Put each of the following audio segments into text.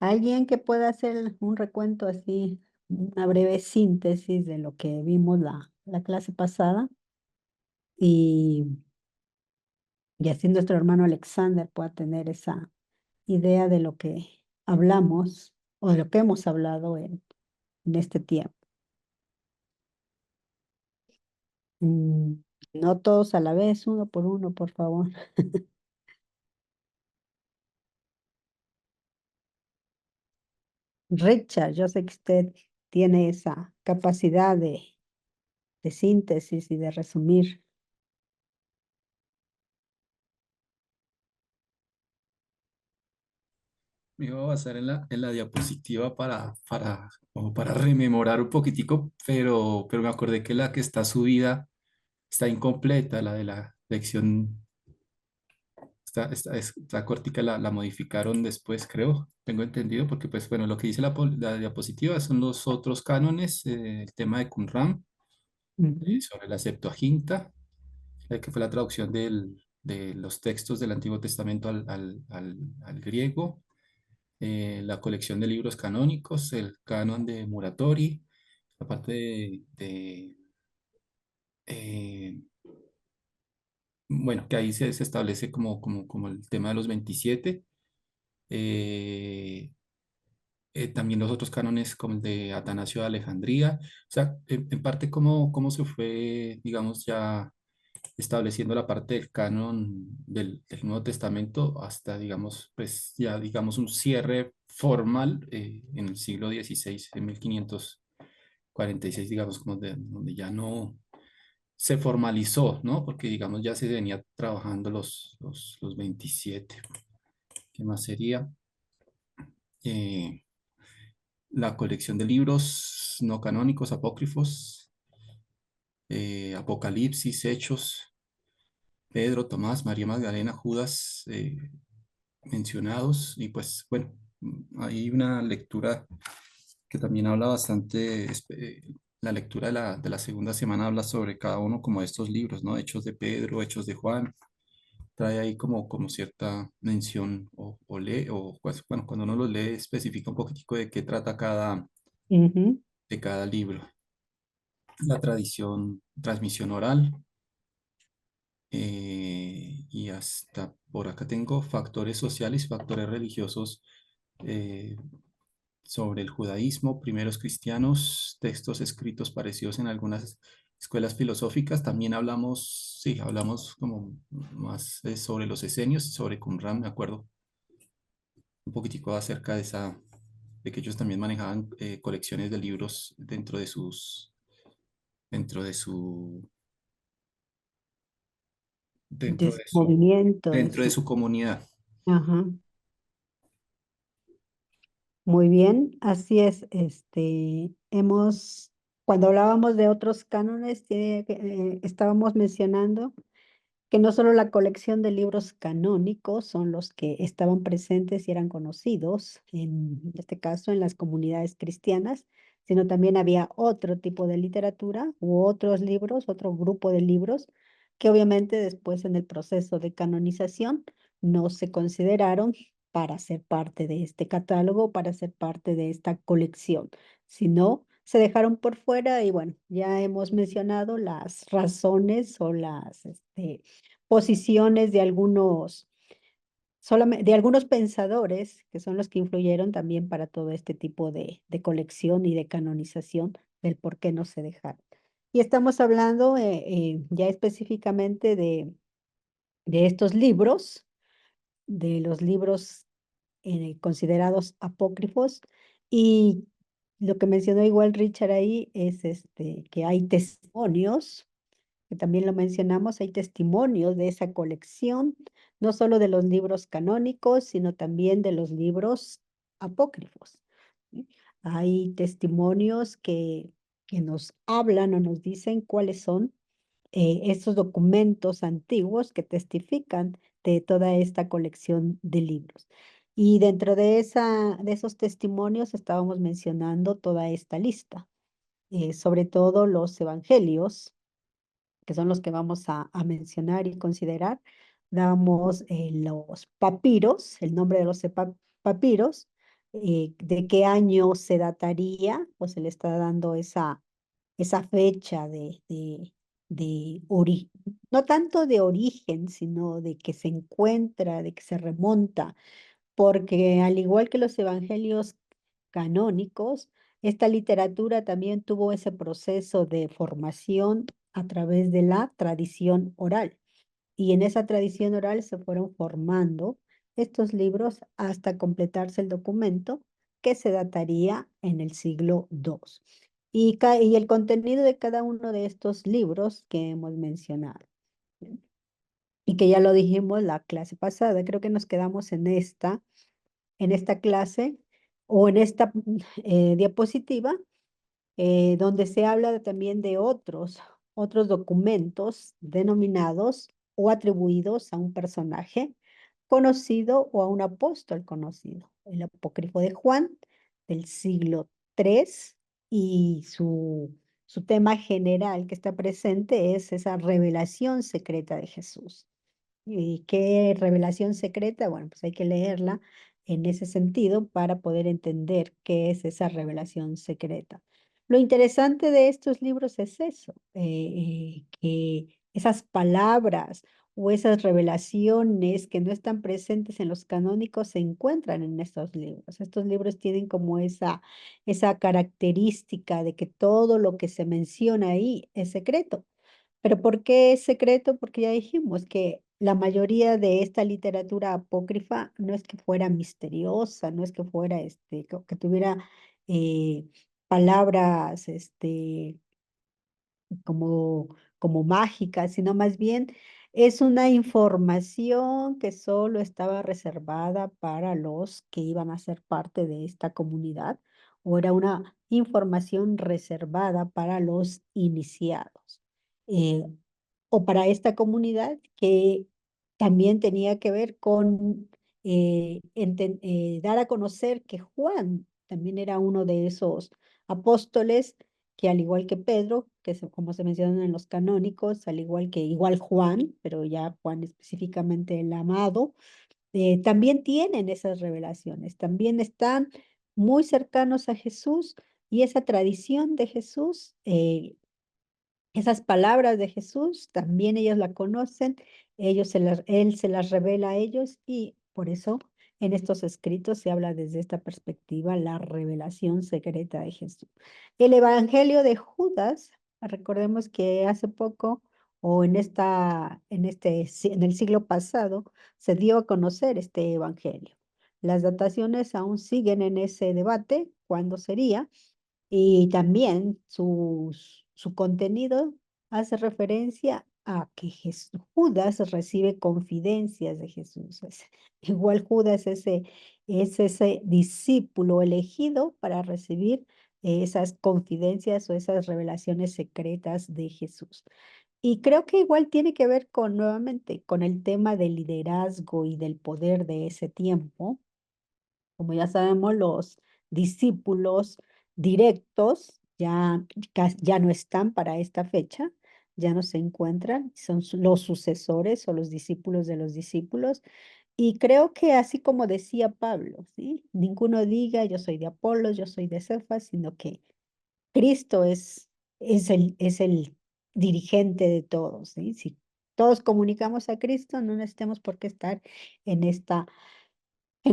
Alguien que pueda hacer un recuento así, una breve síntesis de lo que vimos la clase pasada y, y así nuestro hermano Alexander pueda tener esa idea de lo que hablamos o de lo que hemos hablado en este tiempo. Mm, no todos a la vez, uno por uno, por favor. Richard, yo sé que usted tiene esa capacidad de síntesis y de resumir. Me iba a basar en la diapositiva como para rememorar un poquitico, pero me acordé que la que está subida está incompleta, la de la lección está cortica, la modificaron después, creo, tengo entendido, porque pues bueno, lo que dice la diapositiva son los otros cánones, el tema de Qumran, Ujú. sobre la Septuaginta, que fue la traducción de los textos del Antiguo Testamento al griego, la colección de libros canónicos, el canon de Muratori, la parte eh, bueno, que ahí se establece como el tema de los 27. eh, También los otros cánones como el de Atanasio de Alejandría. O sea, en parte cómo se fue, digamos, ya estableciendo la parte del canon del Nuevo Testamento hasta, digamos, pues ya, digamos, un cierre formal en el siglo XVI, en 1546, digamos, como donde ya no se formalizó, ¿no? Porque, digamos, ya se venía trabajando los 27. ¿Qué más sería? Eh, la colección de libros no canónicos, apócrifos, Apocalipsis, Hechos, Pedro, Tomás, María Magdalena, Judas, mencionados. Y pues bueno, hay una lectura que también habla bastante, la lectura de la segunda semana habla sobre cada uno como de estos libros, ¿no? Hechos de Pedro, Hechos de Juan, trae ahí como cierta mención o lee, o pues, bueno, cuando uno lo lee especifica un poquitico de qué trata Ujú. de cada libro. La tradición, transmisión oral, y hasta por acá tengo factores sociales, factores religiosos, eh, sobre el judaísmo, primeros cristianos, textos escritos parecidos en algunas escuelas filosóficas. También hablamos, sí, hablamos como más sobre los esenios y sobre Qumran, me acuerdo un poquitico acerca de que ellos también manejaban colecciones de libros dentro de su, De dentro su de su, movimiento, de dentro de su... su comunidad. Ajá. Muy bien, así es. Cuando hablábamos de otros cánones, estábamos mencionando que no solo la colección de libros canónicos son los que estaban presentes y eran conocidos, en este caso en las comunidades cristianas, sino también había otro tipo de literatura u otros libros, otro grupo de libros, que obviamente después en el proceso de canonización no se consideraron para ser parte de este catálogo, para ser parte de esta colección, sino se dejaron por fuera y bueno, ya hemos mencionado las razones o las posiciones de algunos pensadores que son los que influyeron también para todo este tipo de colección y de canonización del por qué no se dejaron. Y estamos hablando ya específicamente de estos libros, de los libros considerados apócrifos. Y lo que mencionó igual Richard ahí es que hay testimonios que también lo mencionamos, hay testimonios de esa colección, no solo de los libros canónicos, sino también de los libros apócrifos. ¿Sí? Hay testimonios que nos hablan o nos dicen cuáles son estos documentos antiguos que testifican de toda esta colección de libros. Y dentro de esos testimonios estábamos mencionando toda esta lista, sobre todo los evangelios, que son los que vamos a mencionar y considerar. Damos los papiros, el nombre de los papiros, de qué año se dataría, o se le está dando esa fecha no tanto de origen, sino de que se encuentra, de que se remonta, porque al igual que los evangelios canónicos, esta literatura también tuvo ese proceso de formación a través de la tradición oral. Y en esa tradición oral se fueron formando estos libros hasta completarse el documento que se dataría en el siglo II. Y el contenido de cada uno de estos libros que hemos mencionado, ¿sí? Y que ya lo dijimos la clase pasada, creo que nos quedamos en esta clase o en esta diapositiva, donde se habla también de otros documentos denominados o atribuidos a un personaje conocido o a un apóstol conocido. El apócrifo de Juan del siglo III, y su tema general que está presente es esa revelación secreta de Jesús. ¿Y qué revelación secreta? Bueno, pues hay que leerla en ese sentido para poder entender qué es esa revelación secreta. Lo interesante de estos libros es eso, que esas palabras o esas revelaciones que no están presentes en los canónicos se encuentran en estos libros. Estos libros tienen como esa característica de que todo lo que se menciona ahí es secreto. ¿Pero por qué es secreto? Porque ya dijimos que la mayoría de esta literatura apócrifa no es que fuera misteriosa, no es que fuera, que tuviera eh, palabras, como mágica, sino más bien es una información que solo estaba reservada para los que iban a ser parte de esta comunidad, o era una información reservada para los iniciados, eh, o para esta comunidad que también tenía que ver con dar a conocer que Juan también era uno de esos apóstoles que, al igual que Pedro, como se mencionan en los canónicos, al igual Juan, pero ya Juan específicamente el amado, también tienen esas revelaciones, también están muy cercanos a Jesús, y esa tradición de Jesús, esas palabras de Jesús, también ellos la conocen, él se las revela a ellos, y por eso en estos escritos se habla desde esta perspectiva, la revelación secreta de Jesús. El Evangelio de Judas, recordemos que hace poco, o en el siglo pasado, se dio a conocer este Evangelio. Las dataciones aún siguen en ese debate, cuándo sería, y también su contenido hace referencia a que Judas recibe confidencias de Jesús. Igual Judas es ese discípulo elegido para recibir esas confidencias o esas revelaciones secretas de Jesús. Y creo que igual tiene que ver nuevamente, con el tema del liderazgo y del poder de ese tiempo. Como ya sabemos, los discípulos directos ya no están para esta fecha, ya no se encuentran, son los sucesores o los discípulos de los discípulos. Y creo que así como decía Pablo, ¿sí? Ninguno diga yo soy de Apolos, yo soy de Cefas, sino que Cristo es el dirigente de todos, ¿sí? Si todos comunicamos a Cristo, no necesitamos por qué estar en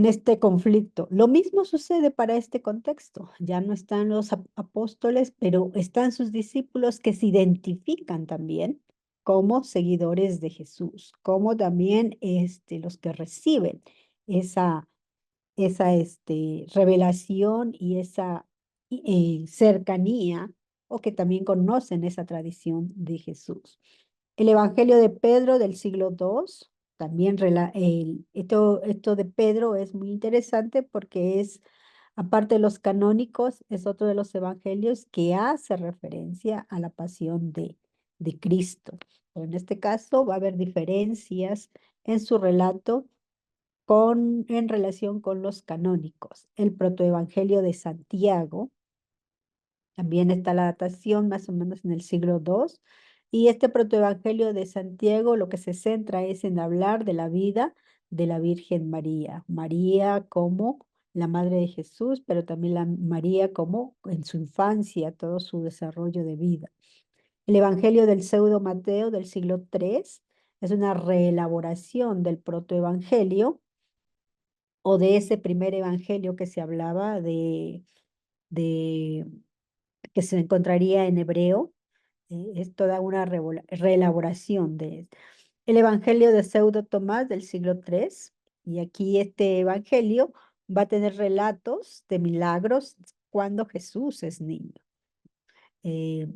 este conflicto. Lo mismo sucede para este contexto. Ya no están los apóstoles, pero están sus discípulos, que se identifican también como seguidores de Jesús, como también los que reciben esa revelación y esa cercanía, o que también conocen esa tradición de Jesús. El Evangelio de Pedro del siglo II, también esto de Pedro es muy interesante porque aparte de los canónicos, es otro de los evangelios que hace referencia a la pasión de Cristo. Pero en este caso va a haber diferencias en su relato en relación con los canónicos. El protoevangelio de Santiago, también está la datación más o menos en el siglo II. Y este protoevangelio de Santiago lo que se centra es en hablar de la vida de la Virgen María. María como la madre de Jesús, pero también la María como en su infancia, todo su desarrollo de vida. El Evangelio del Pseudo Mateo del siglo III es una reelaboración del protoevangelio o de ese primer evangelio que se hablaba de que se encontraría en hebreo. Es toda una reelaboración de el Evangelio de Pseudo Tomás del siglo III. Y aquí este evangelio va a tener relatos de milagros cuando Jesús es niño. eh,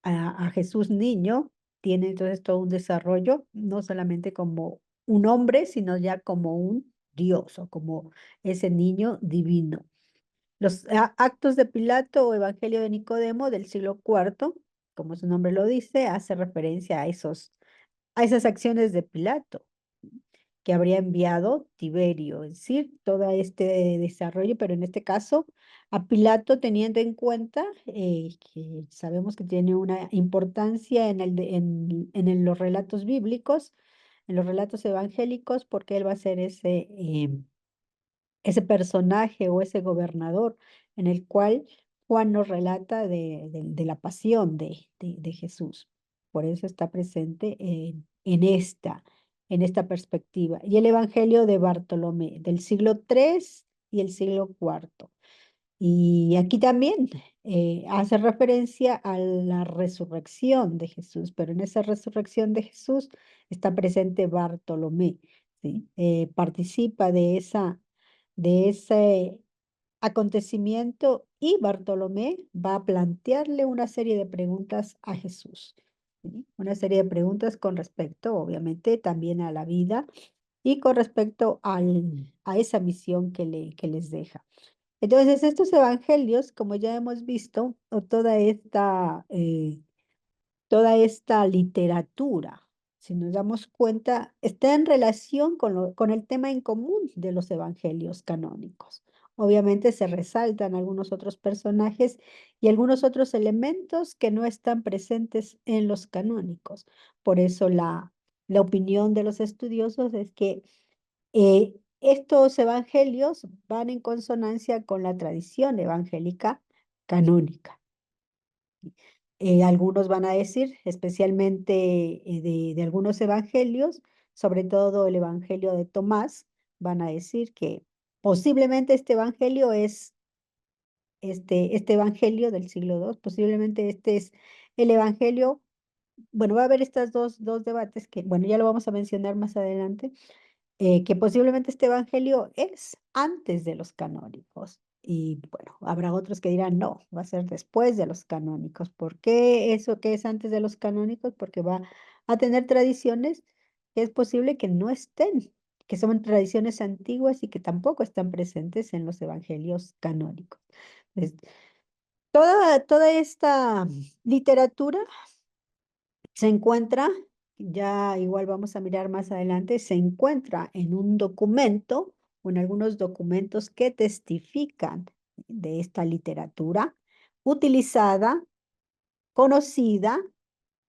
a Jesús niño tiene entonces todo un desarrollo, no solamente como un hombre, sino ya como un Dios o como ese niño divino. Los actos de Pilato o Evangelio de Nicodemo del siglo IV, como su nombre lo dice, hace referencia a esas acciones de Pilato que habría enviado Tiberio, es decir, todo este desarrollo, pero en este caso a Pilato teniendo en cuenta que sabemos que tiene una importancia en los relatos bíblicos, en los relatos evangélicos, porque él va a ser ese personaje o ese gobernador en el cual Juan nos relata de la pasión de Jesús. Por eso está presente en esta perspectiva. Y el Evangelio de Bartolomé, del siglo III y el siglo IV. Y aquí también hace referencia a la resurrección de Jesús, pero en esa resurrección de Jesús está presente Bartolomé, ¿sí? Participa de ese acontecimiento y Bartolomé va a plantearle una serie de preguntas a Jesús, ¿sí? Una serie de preguntas con respecto, obviamente, también a la vida y con respecto a esa misión que les deja. Entonces, estos evangelios, como ya hemos visto, o toda esta literatura, si nos damos cuenta, está en relación con el tema en común de los evangelios canónicos. Obviamente se resaltan algunos otros personajes y algunos otros elementos que no están presentes en los canónicos. Por eso la opinión de los estudiosos es que estos evangelios van en consonancia con la tradición evangélica canónica. Algunos van a decir, especialmente de algunos evangelios, sobre todo el evangelio de Tomás, van a decir que posiblemente este evangelio es este evangelio del siglo II, posiblemente este es el evangelio. Bueno, va a haber estas dos debates que, bueno, ya lo vamos a mencionar más adelante, que posiblemente este evangelio es antes de los canónicos. Y bueno, habrá otros que dirán, no, va a ser después de los canónicos. ¿Por qué eso que es antes de los canónicos? Porque va a tener tradiciones que es posible que no estén, que son tradiciones antiguas y que tampoco están presentes en los evangelios canónicos. Entonces, toda esta literatura se encuentra, ya igual vamos a mirar más adelante, se encuentra en un documento o en algunos documentos que testifican de esta literatura utilizada, conocida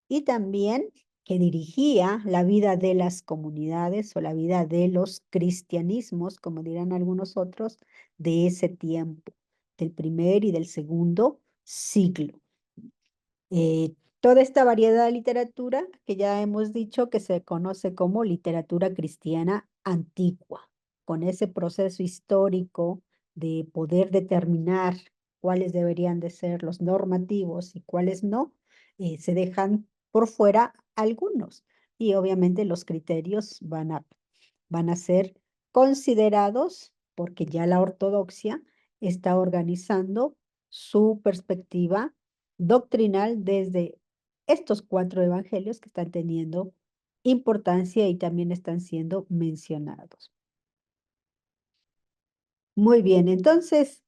y también que dirigía la vida de las comunidades o la vida de los cristianismos, como dirán algunos otros, de ese tiempo, del primer y del segundo siglo. Toda esta variedad de literatura que ya hemos dicho que se conoce como literatura cristiana antigua, con ese proceso histórico de poder determinar cuáles deberían de ser los normativos y cuáles no, se dejan por fuera algunos y obviamente los criterios van a ser considerados porque ya la ortodoxia está organizando su perspectiva doctrinal desde estos cuatro evangelios que están teniendo importancia y también están siendo mencionados. Muy bien, entonces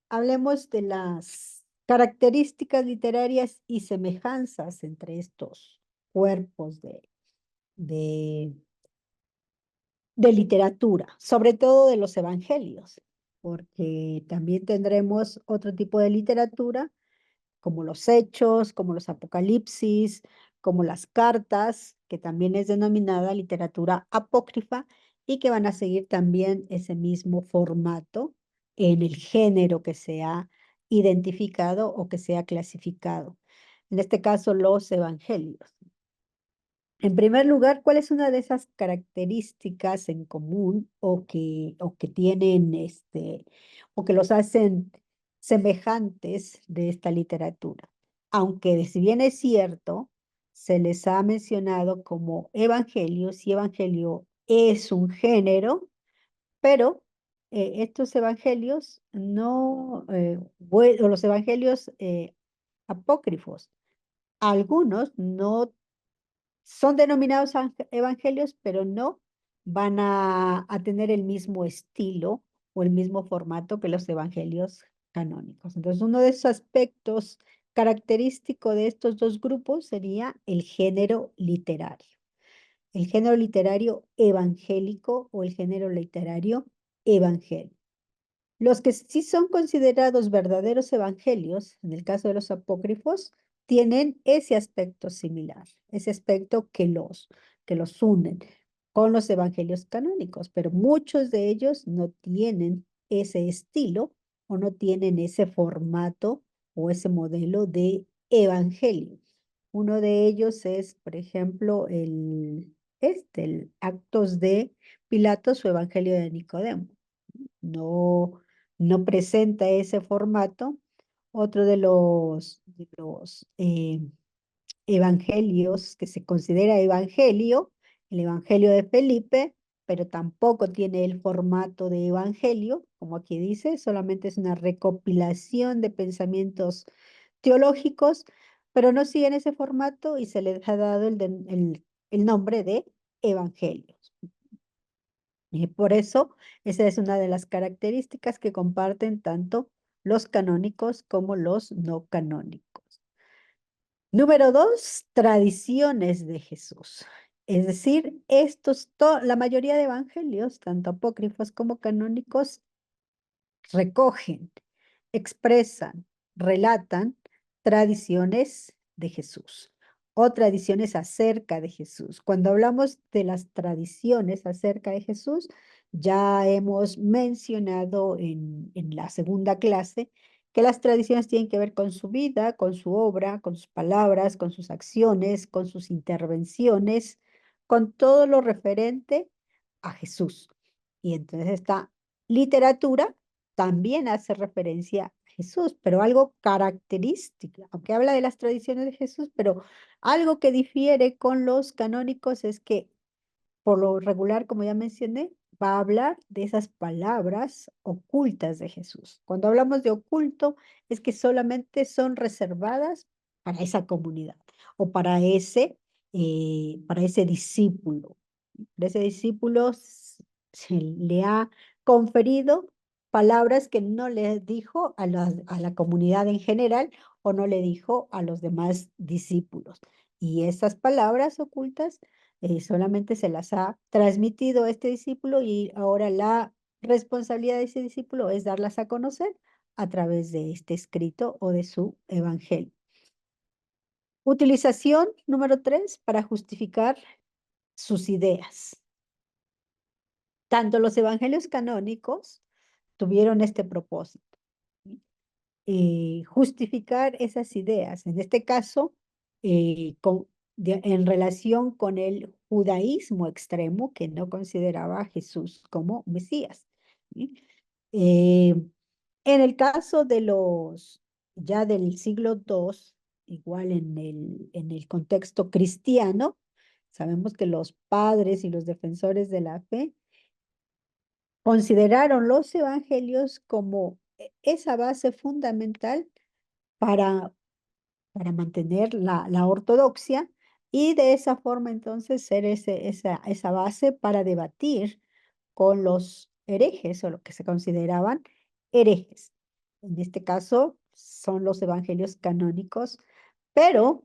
hablemos de las características literarias y semejanzas entre estos cuerpos de, de literatura, sobre todo de los evangelios, porque también tendremos otro tipo de literatura como los hechos, como los apocalipsis, como las cartas, que también es denominada literatura apócrifa, y que van a seguir también ese mismo formato en el género que se ha identificado o que se ha clasificado. En este caso, los evangelios. En primer lugar, ¿cuál es una de esas características en común o que tienen o que los hacen semejantes de esta literatura? Aunque si bien es cierto, se les ha mencionado como evangelios y evangelio es un género, pero estos evangelios no, o los evangelios apócrifos, algunos no son denominados evangelios, pero no van a tener el mismo estilo o el mismo formato que los evangelios canónicos. Entonces, uno de esos aspectos característicos de estos dos grupos sería el género literario. El género literario evangélico o el género literario evangelio. Los que sí son considerados verdaderos evangelios, en el caso de los apócrifos, tienen ese aspecto similar, ese aspecto que los unen con los evangelios canónicos, pero muchos de ellos no tienen ese estilo o no tienen ese formato o ese modelo de evangelio. Uno de ellos es, por ejemplo, el Actos de Pilatos o Evangelio de Nicodemo. No, no presenta ese formato. Otro de los evangelios que se considera evangelio, el Evangelio de Felipe, pero tampoco tiene el formato de evangelio, como aquí dice, solamente es una recopilación de pensamientos teológicos, pero no sigue en ese formato y se les ha dado el nombre de evangelio. Y por eso, esa es una de las características que comparten tanto los canónicos como los no canónicos. Número dos, tradiciones de Jesús. Es decir, la mayoría de evangelios, tanto apócrifos como canónicos, recogen, expresan, relatan tradiciones de Jesús o tradiciones acerca de Jesús. Cuando hablamos de las tradiciones acerca de Jesús, ya hemos mencionado en la segunda clase que las tradiciones tienen que ver con su vida, con su obra, con sus palabras, con sus acciones, con sus intervenciones, con todo lo referente a Jesús. Y entonces esta literatura también hace referencia a Jesús, pero algo característico, aunque habla de las tradiciones de Jesús, pero algo que difiere con los canónicos es que por lo regular, como ya mencioné, va a hablar de esas palabras ocultas de Jesús. Cuando hablamos de oculto, es que solamente son reservadas para esa comunidad o para ese discípulo. Para ese discípulo se le ha conferido palabras que no le dijo a la comunidad en general o no le dijo a los demás discípulos. Y esas palabras ocultas solamente se las ha transmitido a este discípulo y ahora la responsabilidad de ese discípulo es darlas a conocer a través de este escrito o de su evangelio. Utilización número 3 para justificar sus ideas. Tanto los evangelios canónicos tuvieron este propósito, ¿sí? Justificar esas ideas, en este caso, en relación con el judaísmo extremo que no consideraba a Jesús como Mesías, ¿sí? Eh, en el caso de ya del siglo II, igual en el contexto cristiano, sabemos que los padres y los defensores de la fe consideraron los evangelios como esa base fundamental para, para mantener la ortodoxia y de esa forma entonces ser esa base para debatir con los herejes o lo que se consideraban herejes. En este caso son los evangelios canónicos, pero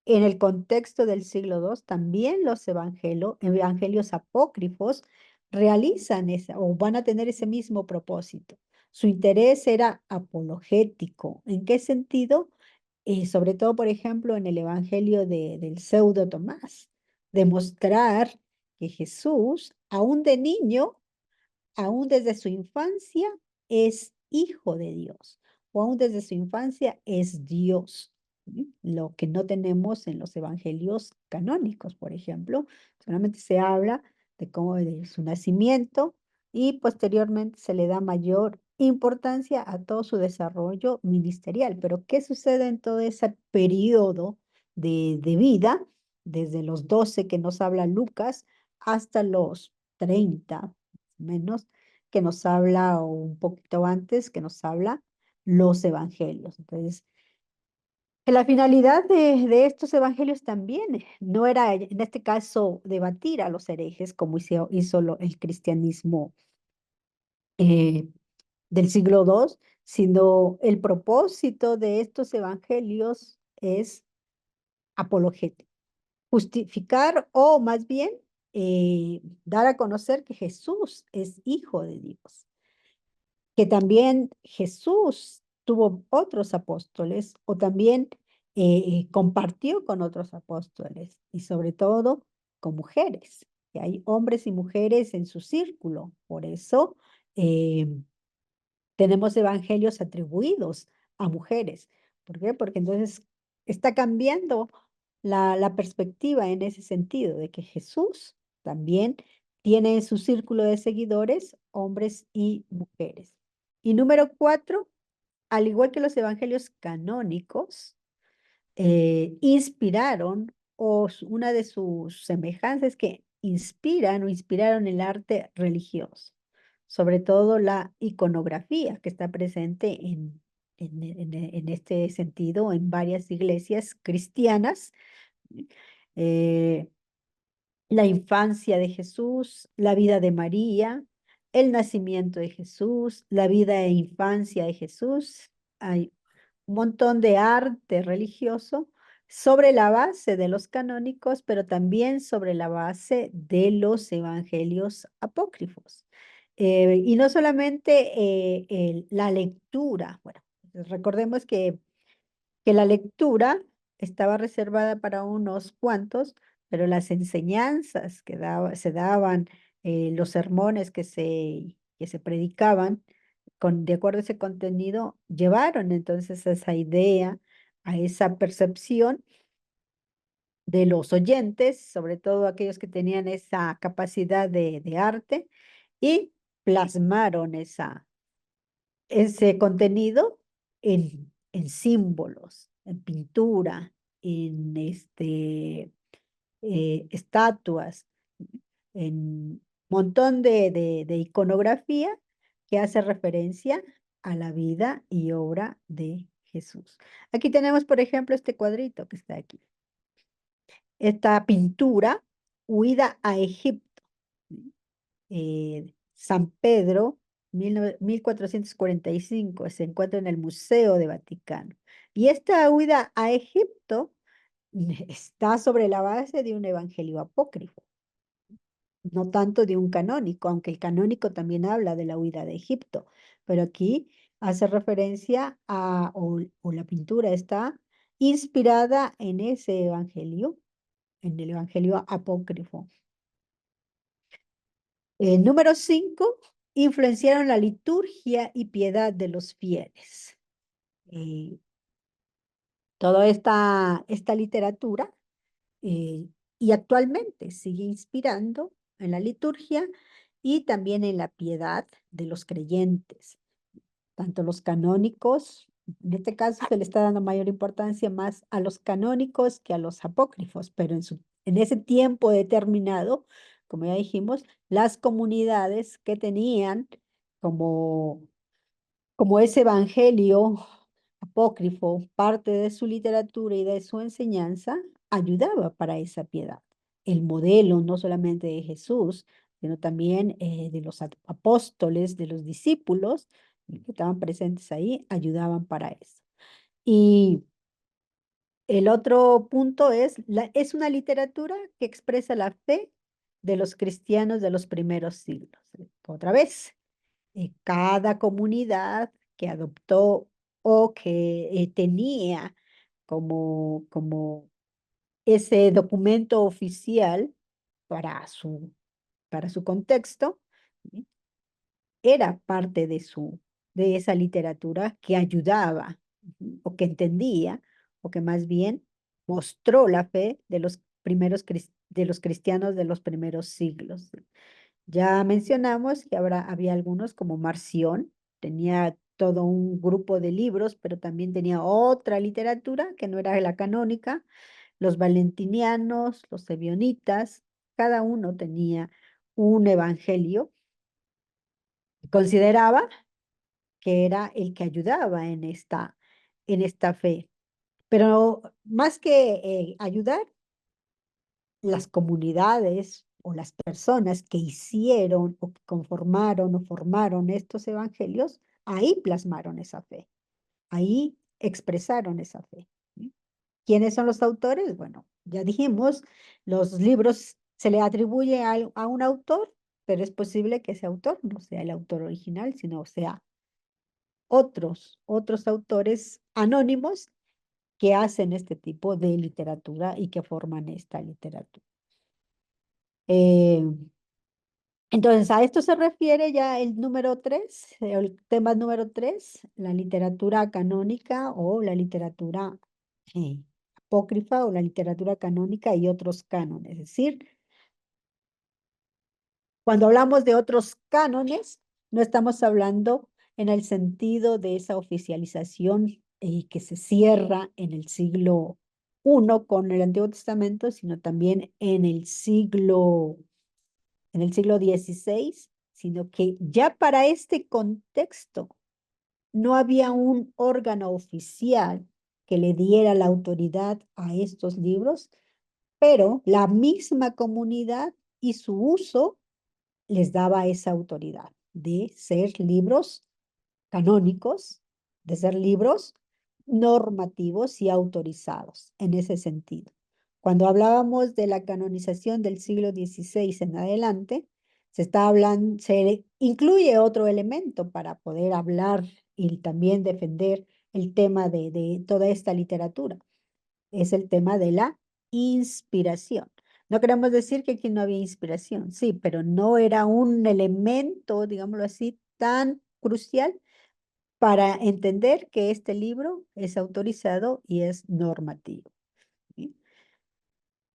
en el contexto del siglo II también los evangelios apócrifos realizan o van a tener ese mismo propósito. Su interés era apologético. ¿En qué sentido? Sobre todo, por ejemplo, en el Evangelio del pseudo Tomás, demostrar que Jesús aún de niño, aún desde su infancia, es hijo de Dios, o aún desde su infancia es Dios. ¿Sí? Lo que no tenemos en los evangelios canónicos, por ejemplo, solamente se habla de cómo de su nacimiento y posteriormente se le da mayor importancia a todo su desarrollo ministerial. Pero ¿qué sucede en todo ese periodo de vida, desde los 12 que nos habla Lucas hasta los 30 menos, que nos habla, o un poquito antes, que nos habla los evangelios? Entonces, que la finalidad de estos evangelios también no era, en este caso, debatir a los herejes, como hizo el cristianismo eh, del siglo II, sino el propósito de estos evangelios es apologético, justificar o más bien dar a conocer que Jesús es hijo de Dios, que también Jesús tuvo otros apóstoles o también compartió con otros apóstoles y sobre todo con mujeres, que hay hombres y mujeres en su círculo. Por eso eh, tenemos evangelios atribuidos a mujeres. ¿Por qué? Porque entonces está cambiando la perspectiva en ese sentido, de que Jesús también tiene en su círculo de seguidores hombres y mujeres. Y número 4, al igual que los evangelios canónicos, inspiraron, una de sus semejanzas es que inspiran o inspiraron el arte religioso, sobre todo la iconografía que está presente en este sentido en varias iglesias cristianas. eh, la infancia de Jesús, la vida de María, el nacimiento de Jesús, la vida e infancia de Jesús. Hay un montón de arte religioso sobre la base de los canónicos, pero también sobre la base de los evangelios apócrifos. Y no solamente la lectura, bueno, recordemos que la lectura estaba reservada para unos cuantos, pero las enseñanzas se daban, los sermones que se predicaban, de acuerdo a ese contenido, llevaron entonces a esa idea, a esa percepción de los oyentes, sobre todo aquellos que tenían esa capacidad de arte, y plasmaron ese contenido en símbolos, en pintura, en estatuas, en montón de iconografía que hace referencia a la vida y obra de Jesús. Aquí tenemos, por ejemplo, este cuadrito que está aquí. Esta pintura, Huida a Egipto. San Pedro, 1445, se encuentra en el Museo de Vaticano. Y esta huida a Egipto está sobre la base de un evangelio apócrifo, no tanto de un canónico, aunque el canónico también habla de la huida de Egipto, pero aquí hace referencia o la pintura está inspirada en ese evangelio, en el evangelio apócrifo. Número 5, influenciaron la liturgia y piedad de los fieles. Eh, Toda esta literatura eh, y actualmente sigue inspirando en la liturgia y también en la piedad de los creyentes, tanto los canónicos, en este caso se le está dando mayor importancia más a los canónicos que a los apócrifos, pero en ese tiempo determinado, como ya dijimos, las comunidades que tenían como, como ese evangelio apócrifo, parte de su literatura y de su enseñanza, ayudaba para esa piedad. El modelo no solamente de Jesús, sino también de los apóstoles, de los discípulos que estaban presentes ahí, ayudaban para eso. Y el otro punto es una literatura que expresa la fe de los cristianos de los primeros siglos. Otra vez, cada comunidad que adoptó o que tenía como ese documento oficial para para su contexto, ¿sí? Era parte de esa literatura que ayudaba, o que entendía, o que más bien mostró la fe de los de los cristianos de los primeros siglos. Ya mencionamos que había algunos como Marción, tenía todo un grupo de libros, pero también tenía otra literatura que no era la canónica, los valentinianos, los ebionitas, cada uno tenía un evangelio. Consideraba que era el que ayudaba en esta fe. Pero más que ayudar, las comunidades o las personas que hicieron o que conformaron o formaron estos evangelios, ahí plasmaron esa fe, ahí expresaron esa fe. ¿Sí? ¿Quiénes son los autores? Bueno, ya dijimos, los libros se le atribuye a un autor, pero es posible que ese autor no sea el autor original, sino sea otros autores anónimos que hacen este tipo de literatura y que forman esta literatura. Eh, entonces, a esto se refiere ya el número 3, el tema número 3, la literatura canónica o la literatura eh, apócrifa o la literatura canónica y otros cánones. Es decir, cuando hablamos de otros cánones, no estamos hablando en el sentido de esa oficialización que se cierra en el siglo I con el Antiguo Testamento, sino también en el siglo XVI, sino que ya para este contexto no había un órgano oficial que le diera la autoridad a estos libros, pero la misma comunidad y su uso les daba esa autoridad de ser libros canónicos, de ser libros normativos y autorizados en ese sentido. Cuando hablábamos de la canonización del siglo XVI en adelante, se incluye otro elemento para poder hablar y también defender el tema de toda esta literatura. Es el tema de la inspiración. No queremos decir que aquí no había inspiración, sí, pero no era un elemento, digámoslo así, tan crucial para entender que este libro es autorizado y es normativo. ¿Sí?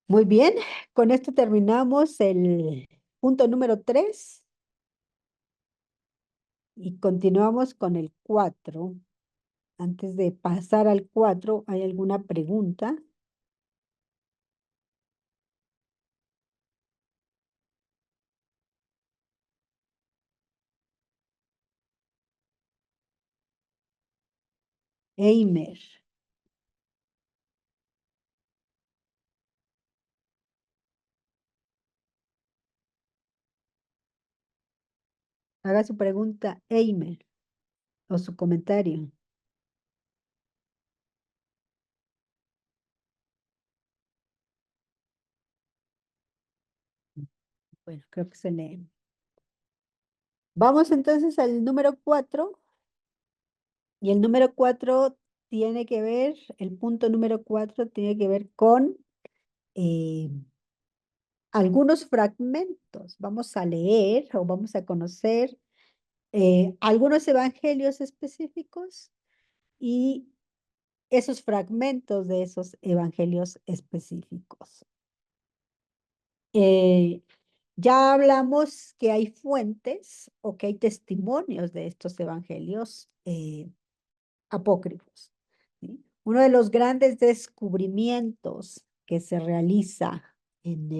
Muy bien, con esto terminamos el punto número 3 y continuamos con el 4. Antes de pasar al 4, ¿hay alguna pregunta? Eimer, haga su pregunta, Eimer, o su comentario. Bueno, creo que se lee. Vamos entonces al número 4. Y el número 4 tiene que ver, el punto número 4 tiene que ver con eh, algunos fragmentos. Vamos a leer o vamos a conocer algunos evangelios específicos y esos fragmentos de esos evangelios específicos. Eh, ya hablamos que hay fuentes o que hay testimonios de estos evangelios apócrifos. ¿Sí? Uno de los grandes descubrimientos que se realiza en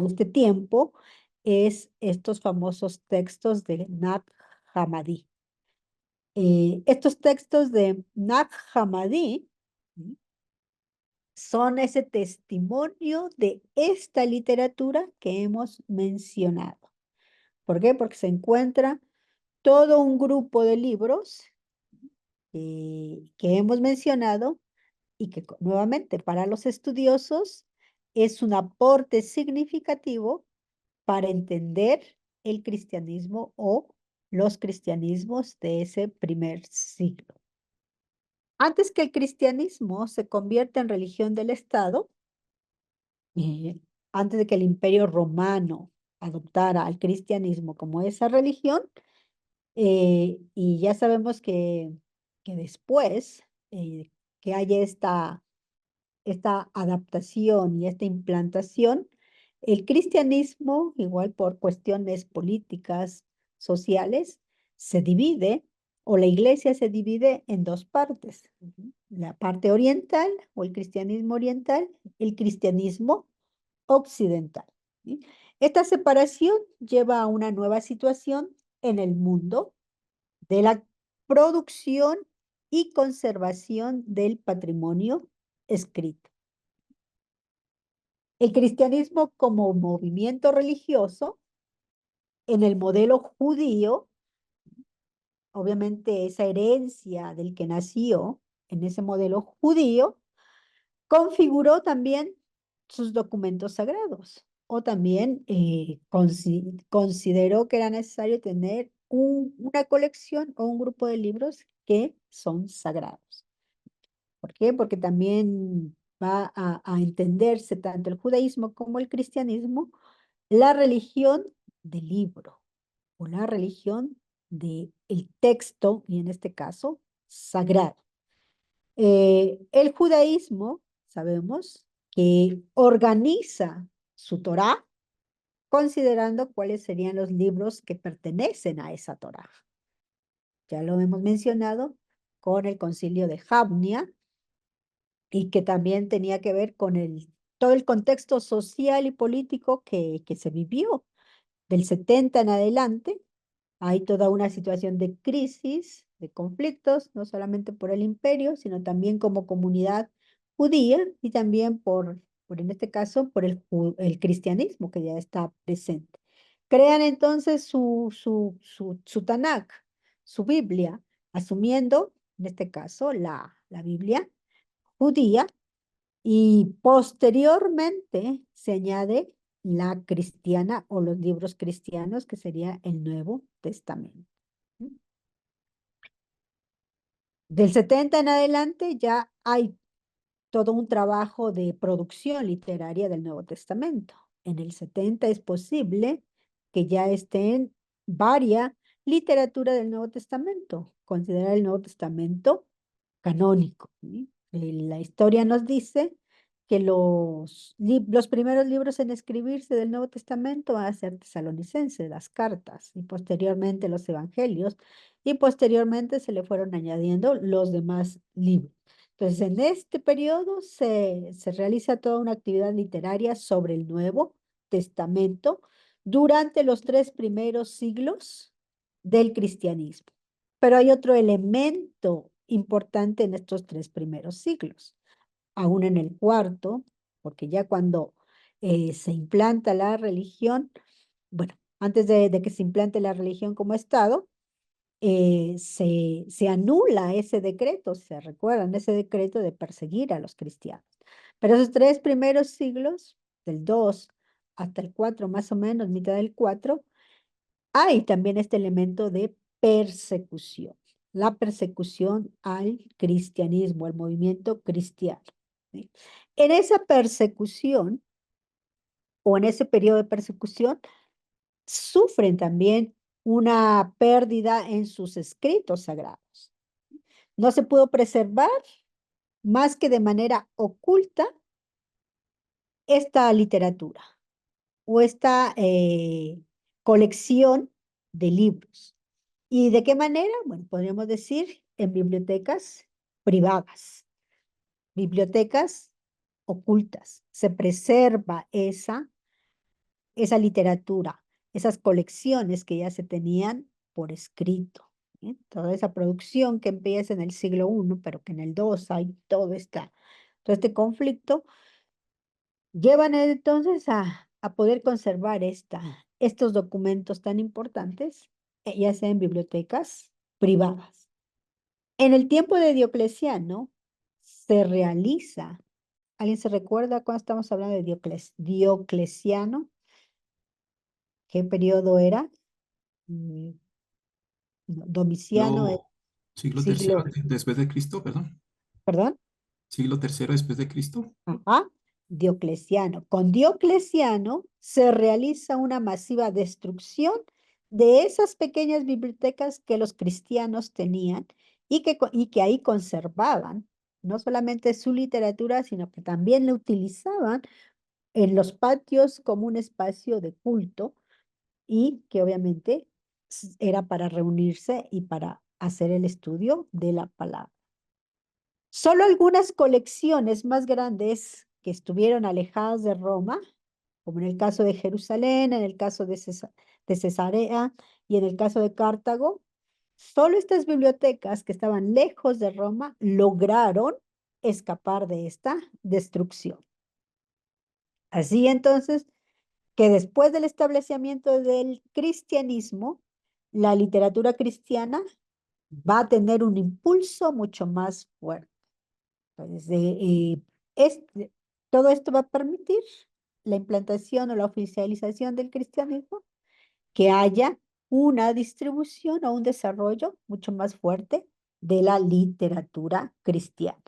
este tiempo es estos famosos textos de Nag Hammadi. Estos textos de Nag Hammadi, ¿sí?, son ese testimonio de esta literatura que hemos mencionado. ¿Por qué? Porque se encuentra todo un grupo de libros que hemos mencionado y que nuevamente para los estudiosos es un aporte significativo para entender el cristianismo o los cristianismos de ese primer siglo. Antes que el cristianismo se convierta en religión del Estado, eh, antes de que el imperio romano adoptara al cristianismo como esa religión, y ya sabemos que después que haya esta adaptación y esta implantación, el cristianismo, igual por cuestiones políticas, sociales, se divide, o la iglesia se divide en dos partes: la parte oriental o el cristianismo oriental, el cristianismo occidental, ¿sí? Esta separación lleva a una nueva situación en el mundo de la producción y conservación del patrimonio escrito. El cristianismo como movimiento religioso en el modelo judío, obviamente esa herencia del que nació en ese modelo judío, configuró también sus documentos sagrados, o también consideró que era necesario tener una colección o un grupo de libros que son sagrados. ¿Por qué? Porque también va a entenderse tanto el judaísmo como el cristianismo la religión del libro, o la religión del texto, y en este caso, sagrado. El judaísmo, sabemos que organiza su Torá considerando cuáles serían los libros que pertenecen a esa Torá. Ya lo hemos mencionado con el concilio de Jamnia, y que también tenía que ver con todo el contexto social y político que se vivió del 70 en adelante. Hay toda una situación de crisis, de conflictos, no solamente por el imperio, sino también como comunidad judía, y también en este caso, por el cristianismo que ya está presente. Crean entonces su Tanakh, su Biblia, asumiendo, en este caso, la Biblia judía, y posteriormente se añade la cristiana o los libros cristianos, que sería el Nuevo Testamento. Del 70 en adelante ya hay todo un trabajo de producción literaria del Nuevo Testamento. En el 70 es posible que ya estén varias literatura del Nuevo Testamento, considerar el Nuevo Testamento canónico, ¿sí? La historia nos dice que los primeros libros en escribirse del Nuevo Testamento van a ser tesalonicenses, las cartas, y posteriormente los evangelios, y posteriormente se le fueron añadiendo los demás libros. Entonces, en este periodo se realiza toda una actividad literaria sobre el Nuevo Testamento durante los 3 primeros siglos del cristianismo. Pero hay otro elemento importante en estos 3 primeros siglos, aún en el cuarto, porque ya cuando se implanta la religión, bueno, antes de que se implante la religión como Estado, se anula ese decreto, se recuerdan, ese decreto de perseguir a los cristianos. Pero esos 3 primeros siglos, del 2 hasta el 4, más o menos, mitad del 4, hay también este elemento de persecución, la persecución al cristianismo, al movimiento cristiano, ¿sí? En esa persecución, o en ese periodo de persecución, sufren también una pérdida en sus escritos sagrados. No se pudo preservar más que de manera oculta esta literatura, o esta colección de libros. ¿Y de qué manera? Bueno, podríamos decir en bibliotecas privadas, bibliotecas ocultas. Se preserva esa literatura, esas colecciones que ya se tenían por escrito, ¿sí? Toda esa producción que empieza en el siglo I, pero que en el II hay todo este conflicto, llevan entonces a poder conservar estos documentos tan importantes, ya sea en bibliotecas privadas. En el tiempo de Diocleciano se realiza, ¿alguien se recuerda cuando estamos hablando de Diocleciano? ¿Qué periodo era? Mm, no, Domiciano es Siglo tercero siglo, después de Cristo, perdón. perdón, Siglo tercero después de Cristo. ajá. Diocleciano. Con Diocleciano se realiza una masiva destrucción de esas pequeñas bibliotecas que los cristianos tenían y que ahí conservaban no solamente su literatura, sino que también la utilizaban en los patios como un espacio de culto y que obviamente era para reunirse y para hacer el estudio de la palabra. Solo algunas colecciones más grandes que estuvieron alejadas de Roma, como en el caso de Jerusalén, en el caso de Cesarea y en el caso de Cartago, solo estas bibliotecas que estaban lejos de Roma lograron escapar de esta destrucción. Así entonces, que después del establecimiento del cristianismo, la literatura cristiana va a tener un impulso mucho más fuerte. Entonces, este, todo esto va a permitir la implantación o la oficialización del cristianismo, que haya una distribución o un desarrollo mucho más fuerte de la literatura cristiana.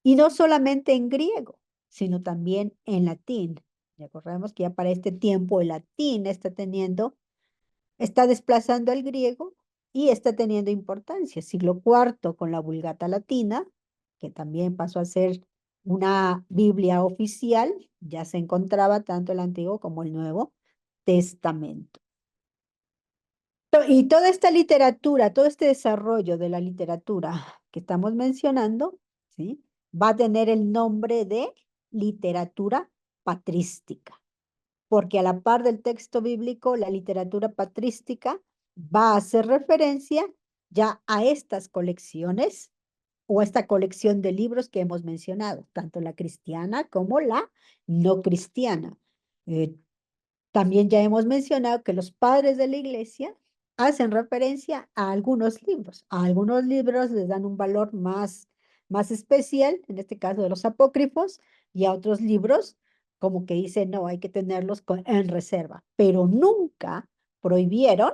Y no solamente en griego, sino también en latín. Recordemos que ya para este tiempo el latín está desplazando al griego y está teniendo importancia. Siglo IV con la Vulgata Latina, que también pasó a ser una Biblia oficial, ya se encontraba tanto el Antiguo como el Nuevo Testamento. Y toda esta literatura, todo este desarrollo de la literatura que estamos mencionando, ¿sí? Va a tener el nombre de literatura patrística, porque a la par del texto bíblico, la literatura patrística va a hacer referencia ya a estas colecciones o a esta colección de libros que hemos mencionado, tanto la cristiana como la no cristiana. Eh, También ya hemos mencionado que los padres de la iglesia hacen referencia a algunos libros. A algunos libros les dan un valor más especial, en este caso de los apócrifos, y a otros libros como que dicen, no, hay que tenerlos en reserva, pero nunca prohibieron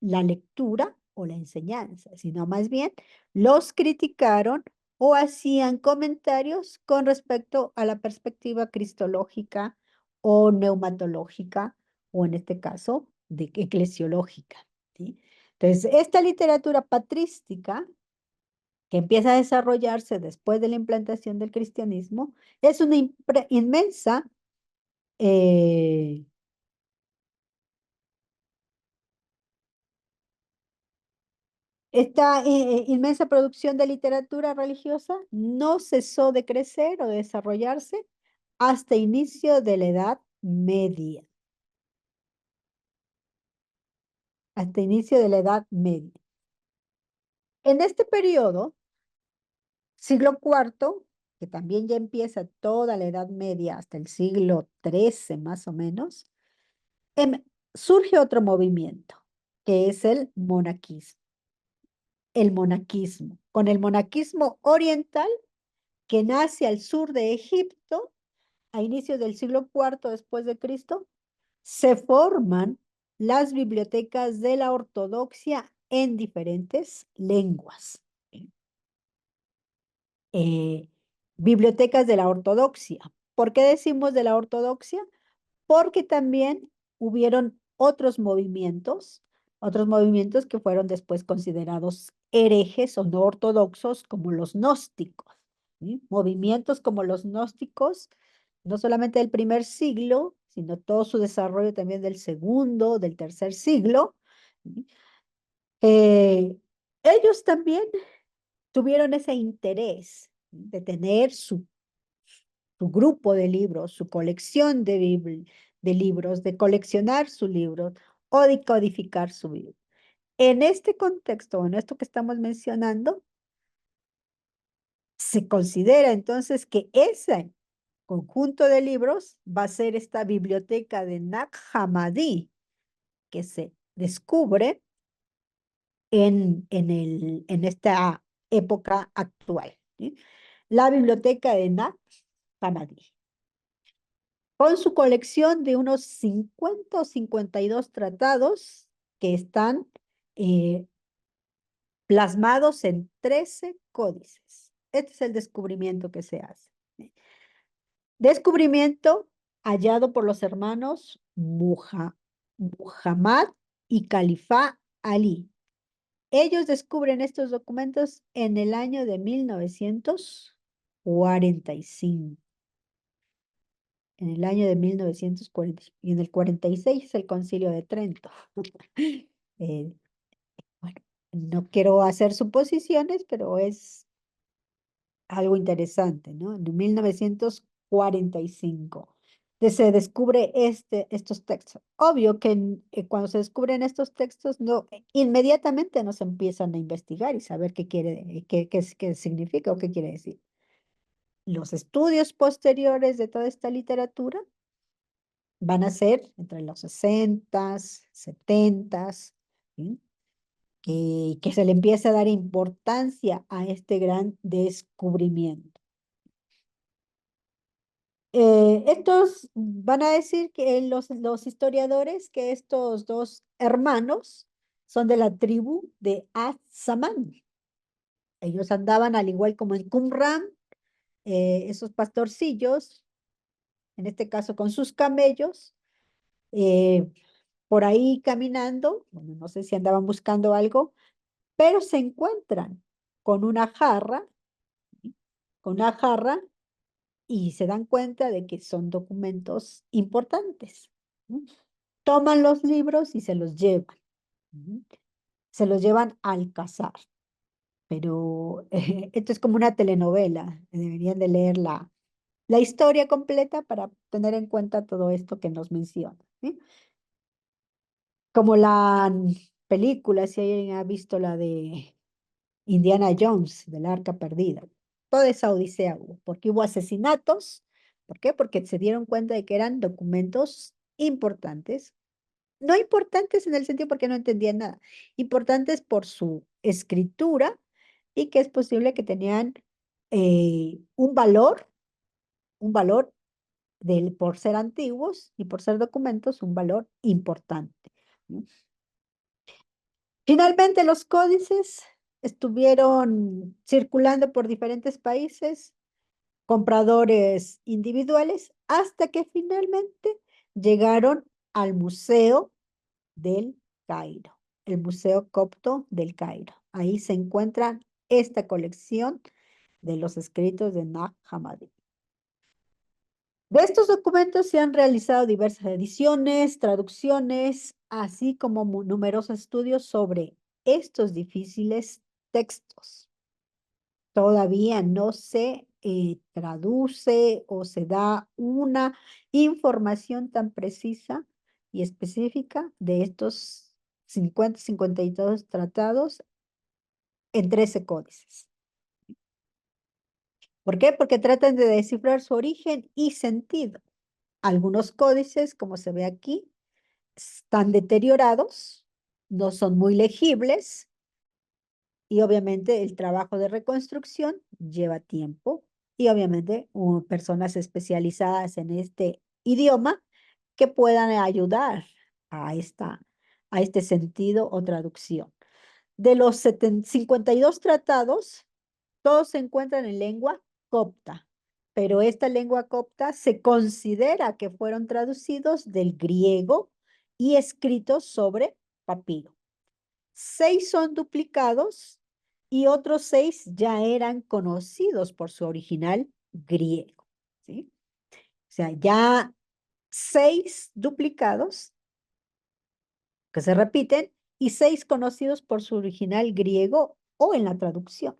la lectura o la enseñanza, sino más bien los criticaron o hacían comentarios con respecto a la perspectiva cristológica o neumatológica, o en este caso, de eclesiológica, ¿sí? Entonces, esta literatura patrística, que empieza a desarrollarse después de la implantación del cristianismo, es una inmensa eh, esta inmensa producción de literatura religiosa no cesó de crecer o de desarrollarse hasta inicio de la Edad Media. Hasta inicio de la Edad Media. En este periodo, siglo IV, que también ya empieza toda la Edad Media hasta el siglo XIII más o menos, surge otro movimiento, que es el monaquismo. El monaquismo. Con el monaquismo oriental, que nace al sur de Egipto, a inicios del siglo IV después de Cristo, se forman las bibliotecas de la ortodoxia en diferentes lenguas. Eh, Bibliotecas de la ortodoxia. ¿Por qué decimos de la ortodoxia? Porque también hubieron otros movimientos que fueron después considerados herejes o no ortodoxos, como los gnósticos, ¿sí? Movimientos como los gnósticos, no solamente del primer siglo, sino todo su desarrollo también del segundo, del tercer siglo. ¿Sí? Eh, Ellos también tuvieron ese interés, ¿sí? De tener su grupo de libros, su colección de libros, de coleccionar sus libros o de codificar su libro. En este contexto, en esto que estamos mencionando, se considera entonces que ese conjunto de libros va a ser esta biblioteca de Nag Hammadi, que se descubre en esta época actual, ¿sí? La biblioteca de Nag Hammadi, con su colección de unos 50 o 52 tratados que están eh, plasmados en 13 códices. Este es el descubrimiento que se hace. Descubrimiento hallado por los hermanos Muhammad y Califa Ali. Ellos descubren estos documentos en el año de 1945. En el año de 1940. Y en el 46 el Concilio de Trento. Eh, bueno, no quiero hacer suposiciones, pero es algo interesante, ¿no? En 1945 se descubre estos textos. Obvio que cuando se descubren estos textos, no, inmediatamente nos empiezan a investigar y saber qué quiere, qué significa o qué quiere decir. Los estudios posteriores de toda esta literatura van a ser entre los 60s, 70s, ¿sí? Que se le empiece a dar importancia a este gran descubrimiento. Estos van a decir que los historiadores que estos dos hermanos son de la tribu de Az-Zaman. Ellos andaban al igual como en Qumran, esos pastorcillos, en este caso con sus camellos, eh, por ahí caminando, bueno, no sé si andaban buscando algo, pero se encuentran con una jarra, ¿sí? Con una jarra y se dan cuenta de que son documentos importantes, ¿no? Toman los libros y se los llevan. Ujú. Se los llevan al cazar. Pero esto es como una telenovela. Deberían de leer la historia completa para tener en cuenta todo esto que nos menciona, ¿sí? Como la película, si alguien ha visto la de Indiana Jones, del Arca Perdida. Toda esa odisea hubo, porque hubo asesinatos. ¿Por qué? Porque se dieron cuenta de que eran documentos importantes. No importantes en el sentido porque no entendían nada, importantes por su escritura y que es posible que tenían un valor por ser antiguos y por ser documentos, un valor importante, ¿no? Finalmente, los códices estuvieron circulando por diferentes países, compradores individuales, hasta que finalmente llegaron al Museo del Cairo, el Museo Copto del Cairo. Ahí se encuentra esta colección de los escritos de Nag Hammadi. De estos documentos se han realizado diversas ediciones, traducciones, así como numerosos estudios sobre estos difíciles textos. Todavía no se traduce o se da una información tan precisa y específica de estos 52 tratados en 13 códices. ¿Por qué? Porque tratan de descifrar su origen y sentido. Algunos códices, como se ve aquí, están deteriorados, no son muy legibles y obviamente el trabajo de reconstrucción lleva tiempo y obviamente personas especializadas en este idioma que puedan ayudar a, a este sentido o traducción. De los 52 tratados, todos se encuentran en lengua copta, pero esta lengua copta se considera que fueron traducidos del griego y escritos sobre papiro. 6 son duplicados y otros 6 ya eran conocidos por su original griego, ¿sí? O sea, ya 6 duplicados que se repiten y 6 conocidos por su original griego o en la traducción.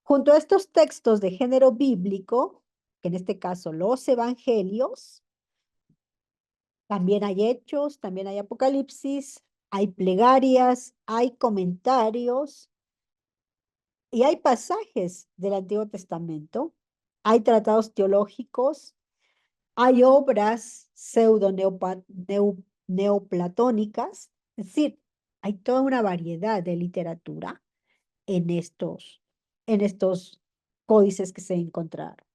Junto a estos textos de género bíblico, que en este caso los evangelios, también hay hechos, también hay apocalipsis, hay plegarias, hay comentarios y hay pasajes del Antiguo Testamento, hay tratados teológicos, hay obras neoplatónicas, es decir, hay toda una variedad de literatura en estos códices que se encontraron.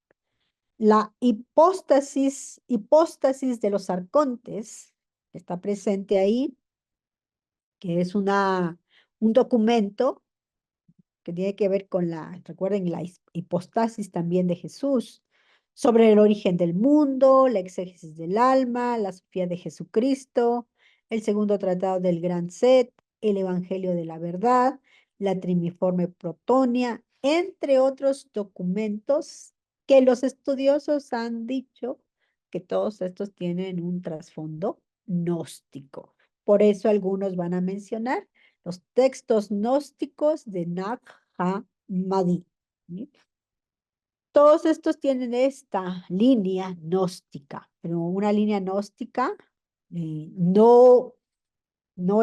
La hipóstasis de los arcontes, que está presente ahí, que es un documento que tiene que ver con recuerden, la hipostasis también de Jesús, sobre el origen del mundo, la exégesis del alma, la Sofía de Jesucristo, el segundo tratado del Gran Set, el Evangelio de la Verdad, la Triniforme Protonia, entre otros documentos que los estudiosos han dicho que todos estos tienen un trasfondo gnóstico. Por eso algunos van a mencionar los textos gnósticos de Nag Hammadi. ¿Sí? Todos estos tienen esta línea gnóstica, pero una línea gnóstica no, no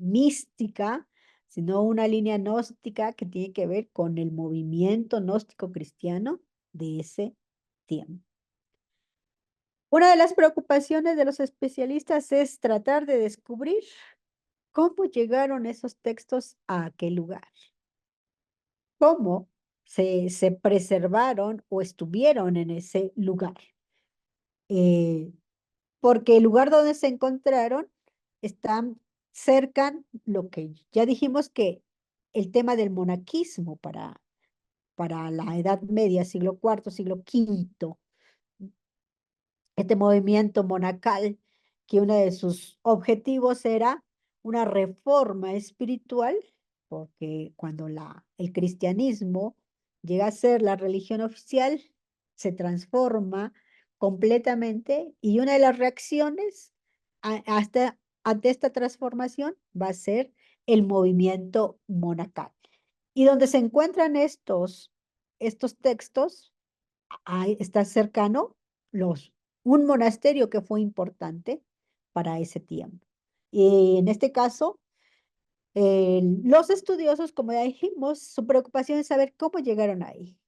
mística, sino una línea gnóstica que tiene que ver con el movimiento gnóstico cristiano de ese tiempo. Una de las preocupaciones de los especialistas es tratar de descubrir cómo llegaron esos textos a aquel lugar, cómo se preservaron o estuvieron en ese lugar. Eh, Porque el lugar donde se encontraron están cerca, lo que ya dijimos que el tema del monaquismo para la Edad Media, siglo cuarto, siglo quinto, este movimiento monacal, que uno de sus objetivos era una reforma espiritual, porque cuando el cristianismo llega a ser la religión oficial, se transforma completamente y una de las reacciones ante esta transformación va a ser el movimiento monacal. Y donde se encuentran estos textos, ahí está cercano un monasterio que fue importante para ese tiempo. Y en este caso, los estudiosos, como ya dijimos, su preocupación es saber cómo llegaron ahí.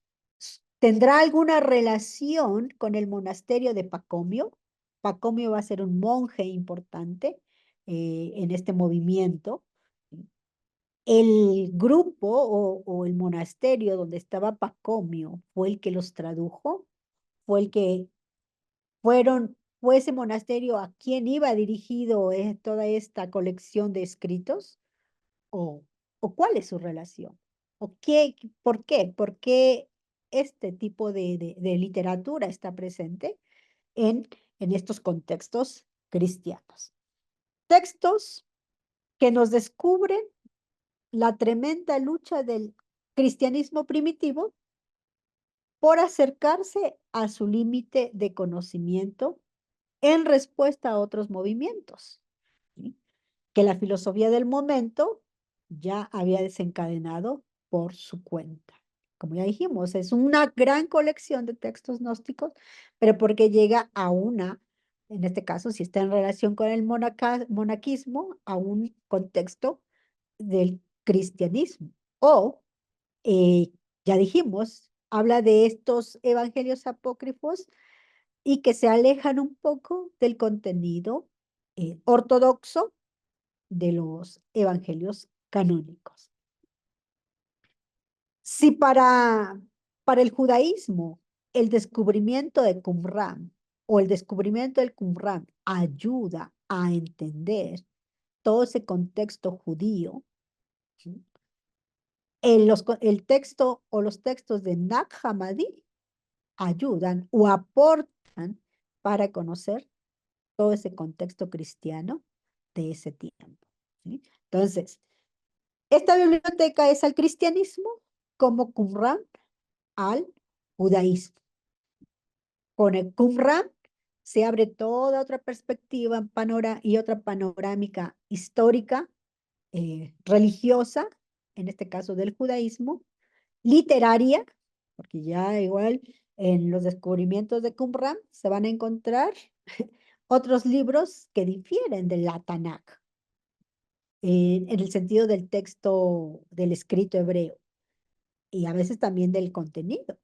¿Tendrá alguna relación con el monasterio de Pacomio? Pacomio va a ser un monje importante en este movimiento. El grupo o el monasterio donde estaba Pacomio fue el que los tradujo, fue el que fue ese monasterio a quien iba dirigido toda esta colección de escritos, o, o cuál es su relación, o por qué este tipo de literatura está presente en estos contextos cristianos. Textos que nos descubren la tremenda lucha del cristianismo primitivo por acercarse a su límite de conocimiento en respuesta a otros movimientos, ¿sí? Que la filosofía del momento ya había desencadenado por su cuenta. Como ya dijimos, es una gran colección de textos gnósticos, pero porque llega a en este caso, si está en relación con el monaquismo, a un contexto del cristianismo. O, eh, ya dijimos, habla de estos evangelios apócrifos y que se alejan un poco del contenido ortodoxo de los evangelios canónicos. Si para el judaísmo el descubrimiento de Qumran o el descubrimiento del Qumran ayuda a entender todo ese contexto judío, ¿sí? El texto o los textos de Nag Hammadi ayudan o aportan para conocer todo ese contexto cristiano de ese tiempo, ¿sí? Entonces, esta biblioteca es al cristianismo como Qumran al judaísmo. Con el Qumran se abre toda otra perspectiva y otra panorámica histórica, religiosa, en este caso del judaísmo, literaria, porque ya igual en los descubrimientos de Qumran se van a encontrar otros libros que difieren de la Tanakh, en el sentido del texto del escrito hebreo y a veces también del contenido.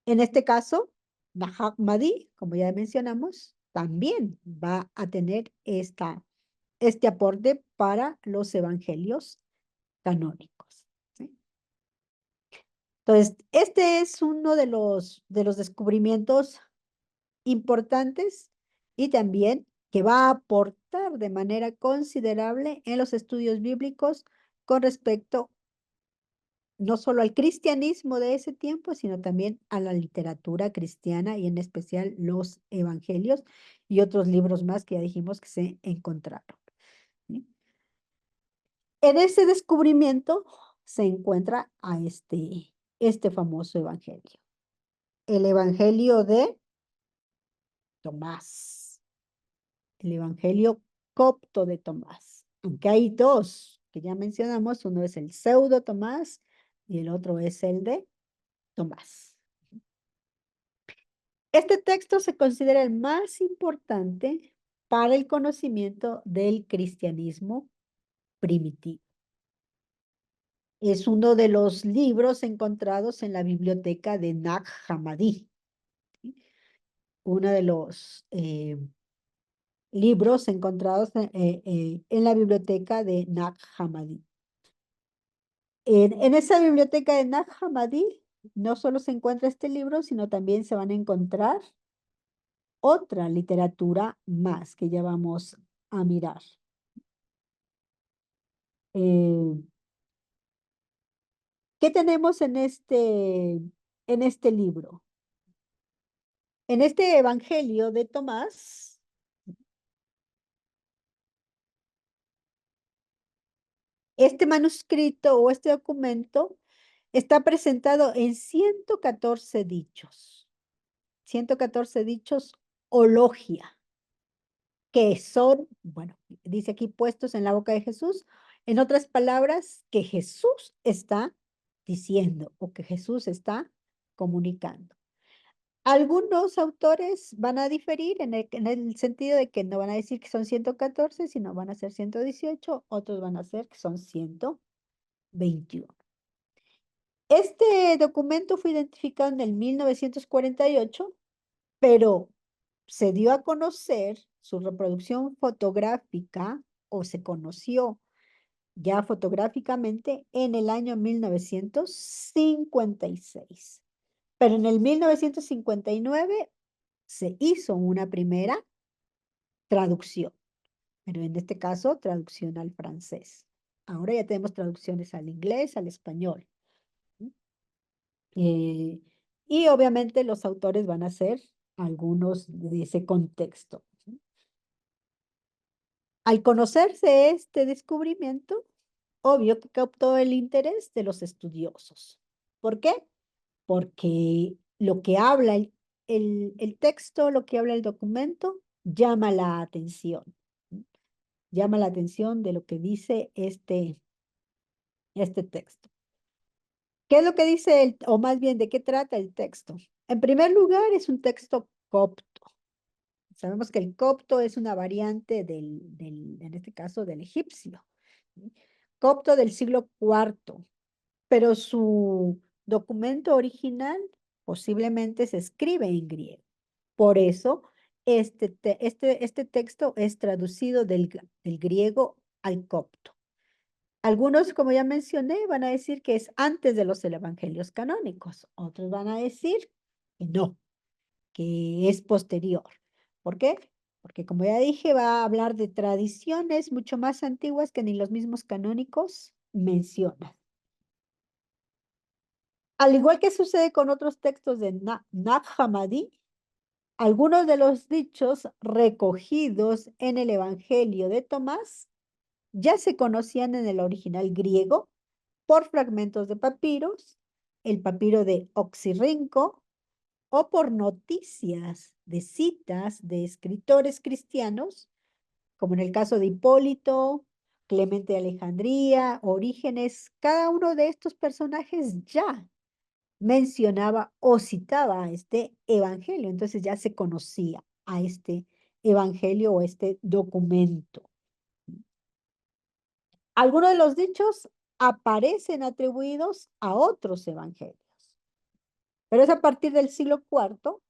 En este caso, Nahak Madi, como ya mencionamos, también va a tener este aporte para los evangelios canónicos, ¿sí? Entonces, este es uno de los descubrimientos importantes y también que va a aportar de manera considerable en los estudios bíblicos con respecto no solo al cristianismo de ese tiempo, sino también a la literatura cristiana y en especial los evangelios y otros libros más que ya dijimos que se encontraron. ¿Sí? En ese descubrimiento se encuentra a este famoso evangelio, el evangelio de Tomás, el evangelio copto de Tomás, aunque hay dos que ya mencionamos, uno es el pseudo Tomás y el otro es el de Tomás. Este texto se considera el más importante para el conocimiento del cristianismo primitivo. Es uno de los libros encontrados en la biblioteca de Nag Hammadi. ¿Sí? Uno de los libros encontrados en la biblioteca de Nag Hammadi. En esa biblioteca de Nag Hammadi no solo se encuentra este libro, sino también se van a encontrar otra literatura más que ya vamos a mirar. Eh, ¿Qué tenemos en este libro? En este Evangelio de Tomás, este manuscrito o este documento está presentado en 114 dichos. 114 dichos o logia, que son, bueno, dice aquí puestos en la boca de Jesús. En otras palabras, que Jesús está diciendo o que Jesús está comunicando. Algunos autores van a diferir en el sentido de que no van a decir que son 114, sino van a ser 118, otros van a ser que son 121. Este documento fue identificado en el 1948, pero se dio a conocer su reproducción fotográfica o se conoció ya fotográficamente en el año 1956. Pero en el 1959 se hizo una primera traducción, pero en este caso traducción al francés. Ahora ya tenemos traducciones al inglés, al español. Eh, y obviamente los autores van a ser algunos de ese contexto. Al conocerse este descubrimiento, obvio que captó el interés de los estudiosos. ¿Por qué? Porque lo que habla el texto, lo que habla el documento, llama la atención. Llama la atención de lo que dice este texto. ¿Qué es lo que dice, o más bien, de qué trata el texto? En primer lugar, es un texto copto. Sabemos que el copto es una variante en este caso, del egipcio. ¿Sí? Copto del siglo IV, pero su documento original posiblemente se escribe en griego. Por eso, este texto es traducido del griego al copto. Algunos, como ya mencioné, van a decir que es antes de los evangelios canónicos. Otros van a decir que no, que es posterior. ¿Por qué? Porque como ya dije, va a hablar de tradiciones mucho más antiguas que ni los mismos canónicos mencionan. Al igual que sucede con otros textos de Nag Hammadi, algunos de los dichos recogidos en el Evangelio de Tomás ya se conocían en el original griego por fragmentos de papiros, el papiro de Oxirrinco, o por noticias de citas de escritores cristianos, como en el caso de Hipólito, Clemente de Alejandría, Orígenes. Cada uno de estos personajes ya mencionaba o citaba a este evangelio, entonces ya se conocía a este evangelio o este documento. Algunos de los dichos aparecen atribuidos a otros evangelios, pero es a partir del siglo IV,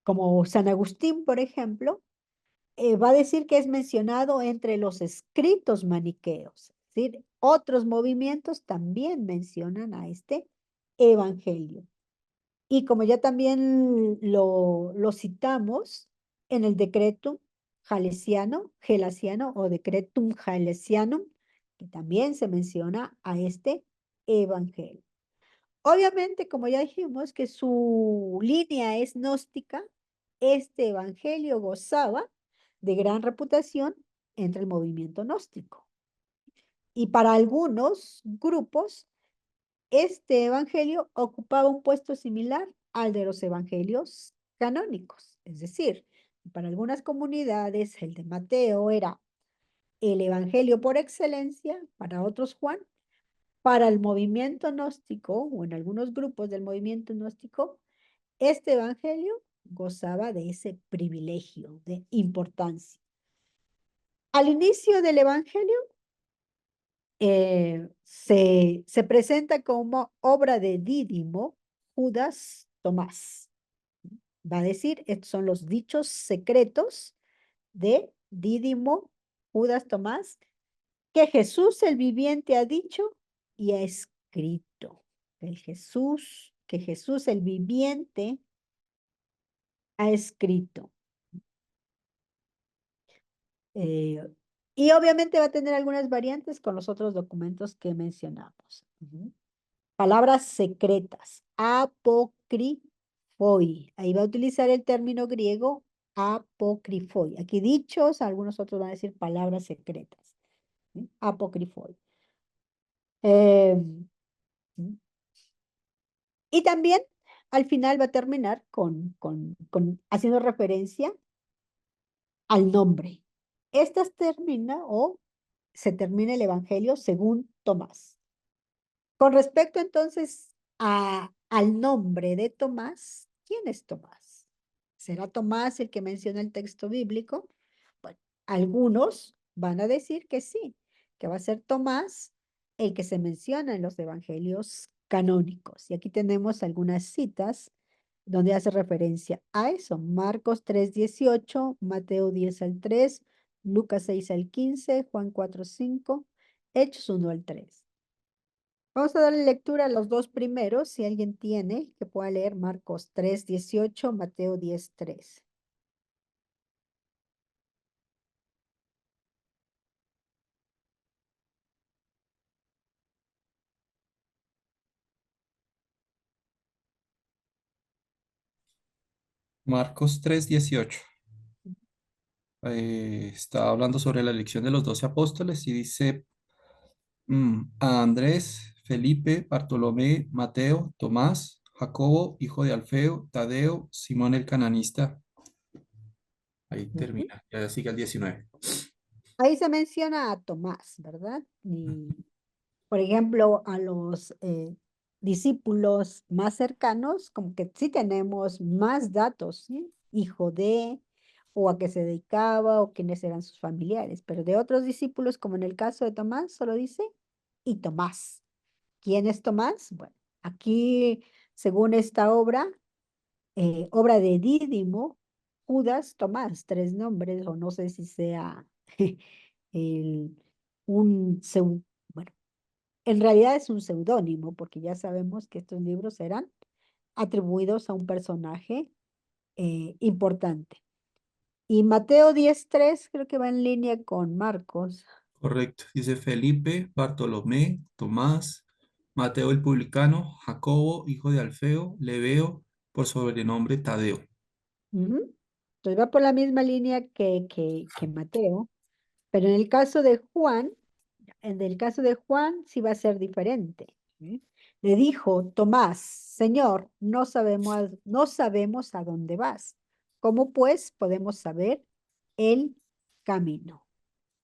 como San Agustín, por ejemplo, va a decir que es mencionado entre los escritos maniqueos. Es decir, otros movimientos también mencionan a este evangelio. Y como ya también lo citamos en el decreto gelasiano o decretum gelasianum que también se menciona a este evangelio. Obviamente, como ya dijimos, que su línea es gnóstica, este evangelio gozaba de gran reputación entre el movimiento gnóstico. Y para algunos grupos, este evangelio ocupaba un puesto similar al de los evangelios canónicos. Es decir, para algunas comunidades, el de Mateo era el evangelio por excelencia, para otros Juan. Para el movimiento gnóstico, o en algunos grupos del movimiento gnóstico, este evangelio gozaba de ese privilegio, de importancia. Al inicio del evangelio, se presenta como obra de Dídimo, Judas, Tomás. Va a decir, estos son los dichos secretos de Dídimo, Judas, Tomás, que Jesús el viviente ha dicho y ha escrito. Que Jesús el viviente ha escrito. Eh, y obviamente va a tener algunas variantes con los otros documentos que mencionamos. Palabras secretas, apocrifoi. Ahí va a utilizar el término griego apocrifoi. Aquí dichos, algunos otros van a decir palabras secretas. Apocrifoi. Eh, y también al final va a terminar con haciendo referencia al nombre. Estas termina o se termina el Evangelio según Tomás. Con respecto entonces al nombre de Tomás, ¿quién es Tomás? ¿Será Tomás el que menciona el texto bíblico? Bueno, algunos van a decir que sí, que va a ser Tomás el que se menciona en los evangelios canónicos. Y aquí tenemos algunas citas donde hace referencia a eso. Marcos 3:18, Mateo 10 al 3, Lucas 6 al 15, Juan 4:5, Hechos 1 al 3. Vamos a darle lectura a los dos primeros, si alguien tiene, que pueda leer Marcos 3:18, Mateo 10:3. Marcos 3:18. Está hablando sobre la elección de los 12 apóstoles y dice a Andrés, Felipe, Bartolomé, Mateo, Tomás, Jacobo, hijo de Alfeo, Tadeo, Simón el cananista. Ahí Ujú. termina, ya sigue el 19. Ahí se menciona a Tomás, ¿verdad? Y, por ejemplo, a los discípulos más cercanos, como que sí tenemos más datos, ¿sí? Hijo de, o a qué se dedicaba, o quiénes eran sus familiares. Pero de otros discípulos, como en el caso de Tomás, solo dice, y Tomás. ¿Quién es Tomás? Bueno, aquí, según esta obra, obra de Dídimo, Judas, Tomás, tres nombres, o no sé si sea el, bueno, en realidad es un seudónimo, porque ya sabemos que estos libros eran atribuidos a un personaje importante. Y Mateo 10:3 creo que va en línea con Marcos. Correcto, dice Felipe, Bartolomé, Tomás, Mateo el publicano, Jacobo, hijo de Alfeo, Lebeo, por sobrenombre Tadeo. Ujú. Entonces va por la misma línea que Mateo, pero en el caso de Juan sí va a ser diferente. ¿Sí? Le dijo Tomás, Señor, no sabemos a dónde vas. ¿Cómo pues podemos saber el camino?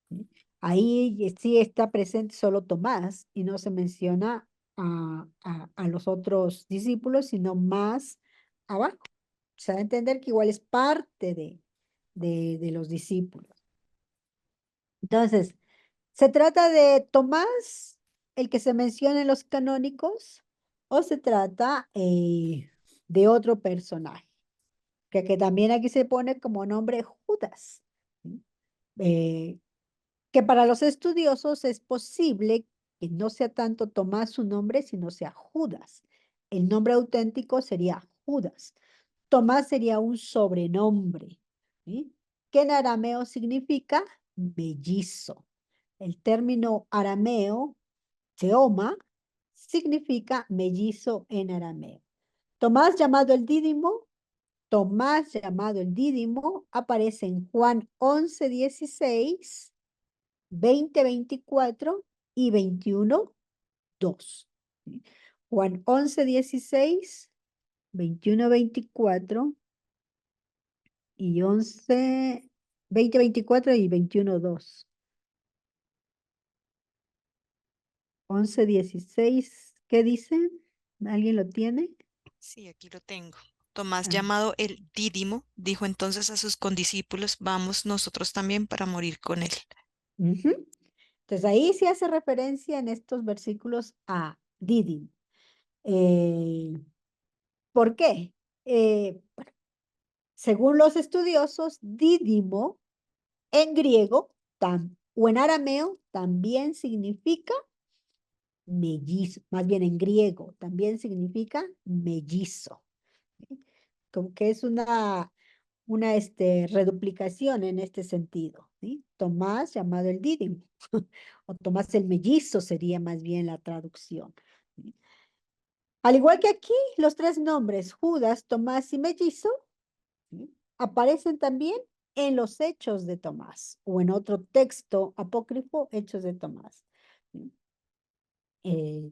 ¿Sí? Ahí sí está presente solo Tomás y no se menciona a los otros discípulos, sino más abajo. Se da a entender que igual es parte de los discípulos. Entonces, ¿se trata de Tomás, el que se menciona en los canónicos, o se trata de otro personaje? Que también aquí se pone como nombre Judas. ¿Sí? Eh, que para los estudiosos es posible que no sea tanto Tomás su nombre, sino sea Judas. El nombre auténtico sería Judas. Tomás sería un sobrenombre, ¿sí? Que en arameo significa mellizo. El término arameo, teoma, significa mellizo en arameo. Tomás llamado el Dídimo, Tomás llamado el Dídimo, aparece en Juan 11:16, 20:24 y 21:2. Juan 11:16, 21:24 y 20:24 y 21:2. 11:16, ¿qué dicen? ¿Alguien lo tiene? Sí, aquí lo tengo. Tomás, Ah, llamado el Dídimo, dijo entonces a sus condiscípulos, vamos nosotros también para morir con él. ujú. Entonces ahí se hace referencia en estos versículos a Dídimo. Eh, ¿Por qué? Bueno, según los estudiosos, Dídimo en griego o en arameo también significa mellizo, más bien en griego también significa mellizo, ¿sí? Como que es una reduplicación en este sentido, ¿sí? Tomás llamado el Dídimo, o Tomás el mellizo sería más bien la traducción, ¿sí? Al igual que aquí, los tres nombres, Judas, Tomás y mellizo, ¿sí? Aparecen también en los Hechos de Tomás o en otro texto apócrifo, Hechos de Tomás, ¿sí? Eh,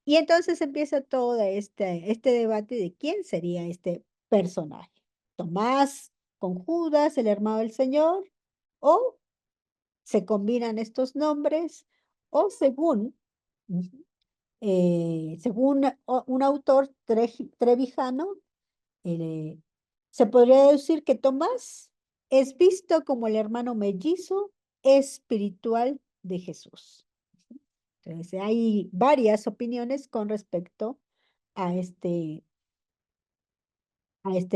y entonces empieza todo este debate de quién sería este personaje. Tomás con Judas, el hermano del Señor, o se combinan estos nombres, o según un autor trevijano, eh, se podría decir que Tomás es visto como el hermano mellizo espiritual de Jesús. Entonces, hay varias opiniones con respecto a este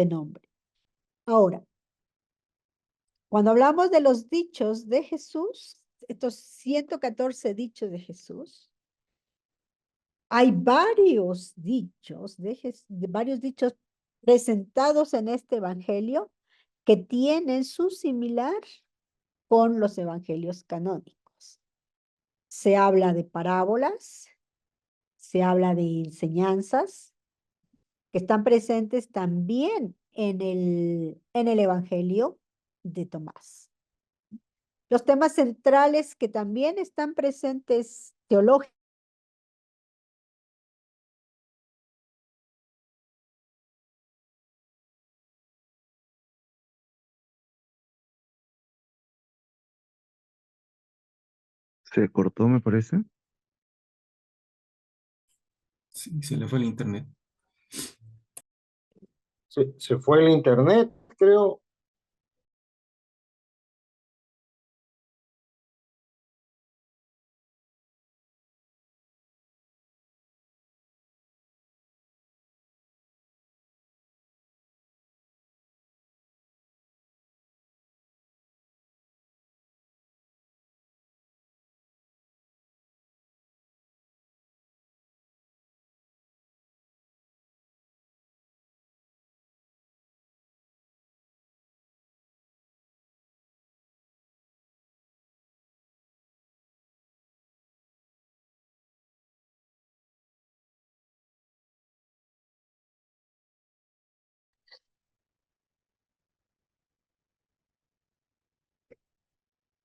nombre. Ahora, cuando hablamos de los dichos de Jesús, estos 114 dichos de Jesús, hay varios dichos presentados en este evangelio que tienen su similar con los evangelios canónicos. Se habla de parábolas, se habla de enseñanzas que están presentes también en el evangelio de Tomás. Los temas centrales que también están presentes teológicamente. Se cortó, me parece. Sí, se le fue el internet. Se fue el internet, creo.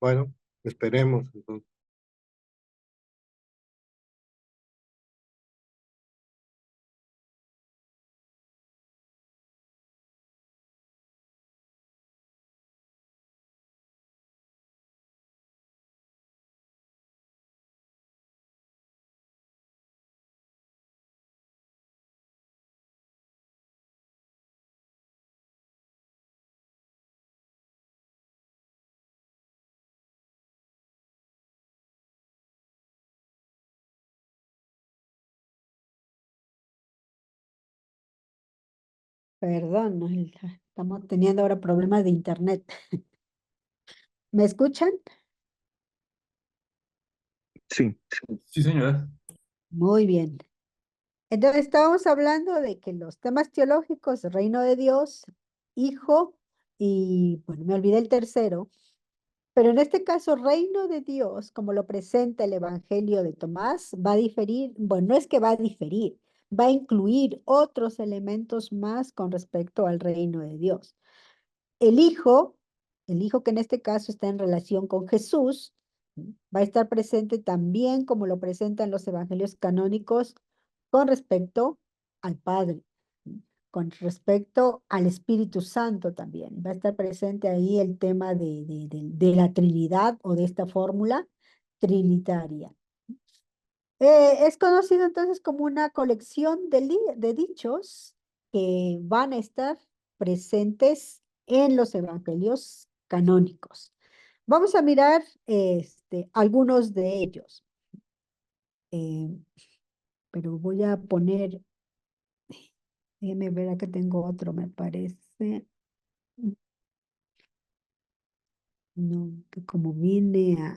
Bueno, esperemos entonces. Perdón, estamos teniendo ahora problemas de internet. ¿Me escuchan? Sí, Sí, señora. Muy bien. Entonces estábamos hablando de que los temas teológicos, reino de Dios, hijo, y bueno, me olvidé el tercero, Pero en este caso, reino de Dios, como lo presenta el Evangelio de Tomás, va a diferir, bueno, no es que va a diferir, va a incluir otros elementos más con respecto al reino de Dios. El Hijo, el Hijo que en este caso está en relación con Jesús, va a estar presente también como lo presentan los evangelios canónicos con respecto al Padre, con respecto al Espíritu Santo también. Va a estar presente ahí el tema de la Trinidad o de esta fórmula trinitaria. Es conocido entonces como una colección de dichos que van a estar presentes en los evangelios canónicos. Vamos a mirar algunos de ellos, eh, pero voy a poner, déjenme ver, acá tengo otro, me parece. No, que como viene a...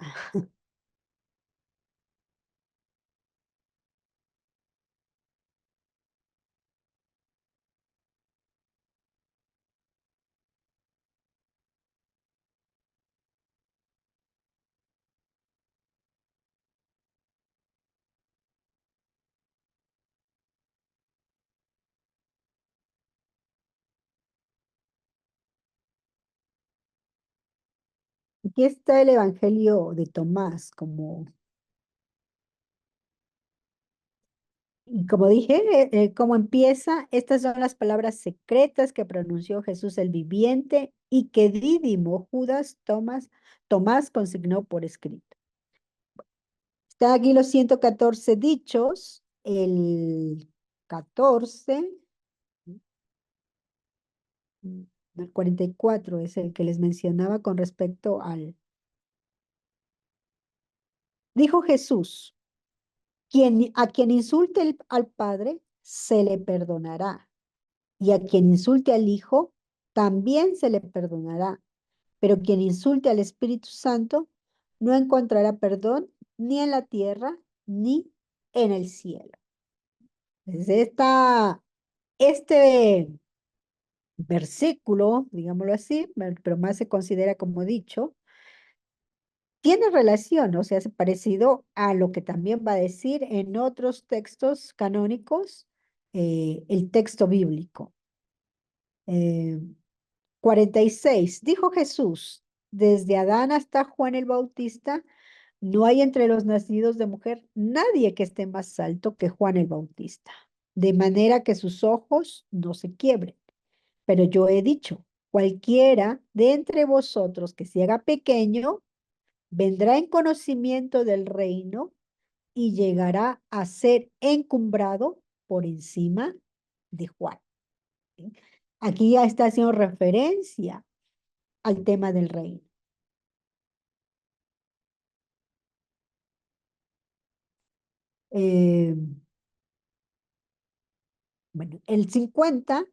Aquí está el Evangelio de Tomás, y como dije, como empieza, estas son las palabras secretas que pronunció Jesús el viviente y que Dídimo Judas Tomás consignó por escrito. Están aquí los 114 dichos, el 14, el 44 es el que les mencionaba con respecto al... Dijo Jesús, a quien insulte al Padre, se le perdonará, y a quien insulte al Hijo, también se le perdonará. Pero quien insulte al Espíritu Santo, no encontrará perdón ni en la tierra, ni en el cielo. Desde este versículo, digámoslo así, pero más se considera como dicho, tiene relación, o sea, es parecido a lo que también va a decir en otros textos canónicos, el texto bíblico. 46. Dijo Jesús, desde Adán hasta Juan el Bautista, no hay entre los nacidos de mujer nadie que esté más alto que Juan el Bautista, de manera que sus ojos no se quiebren. Pero yo he dicho, cualquiera de entre vosotros que se haga pequeño, vendrá en conocimiento del reino y llegará a ser encumbrado por encima de Juan. ¿Sí? Aquí ya está haciendo referencia al tema del reino. Eh, bueno, el 50,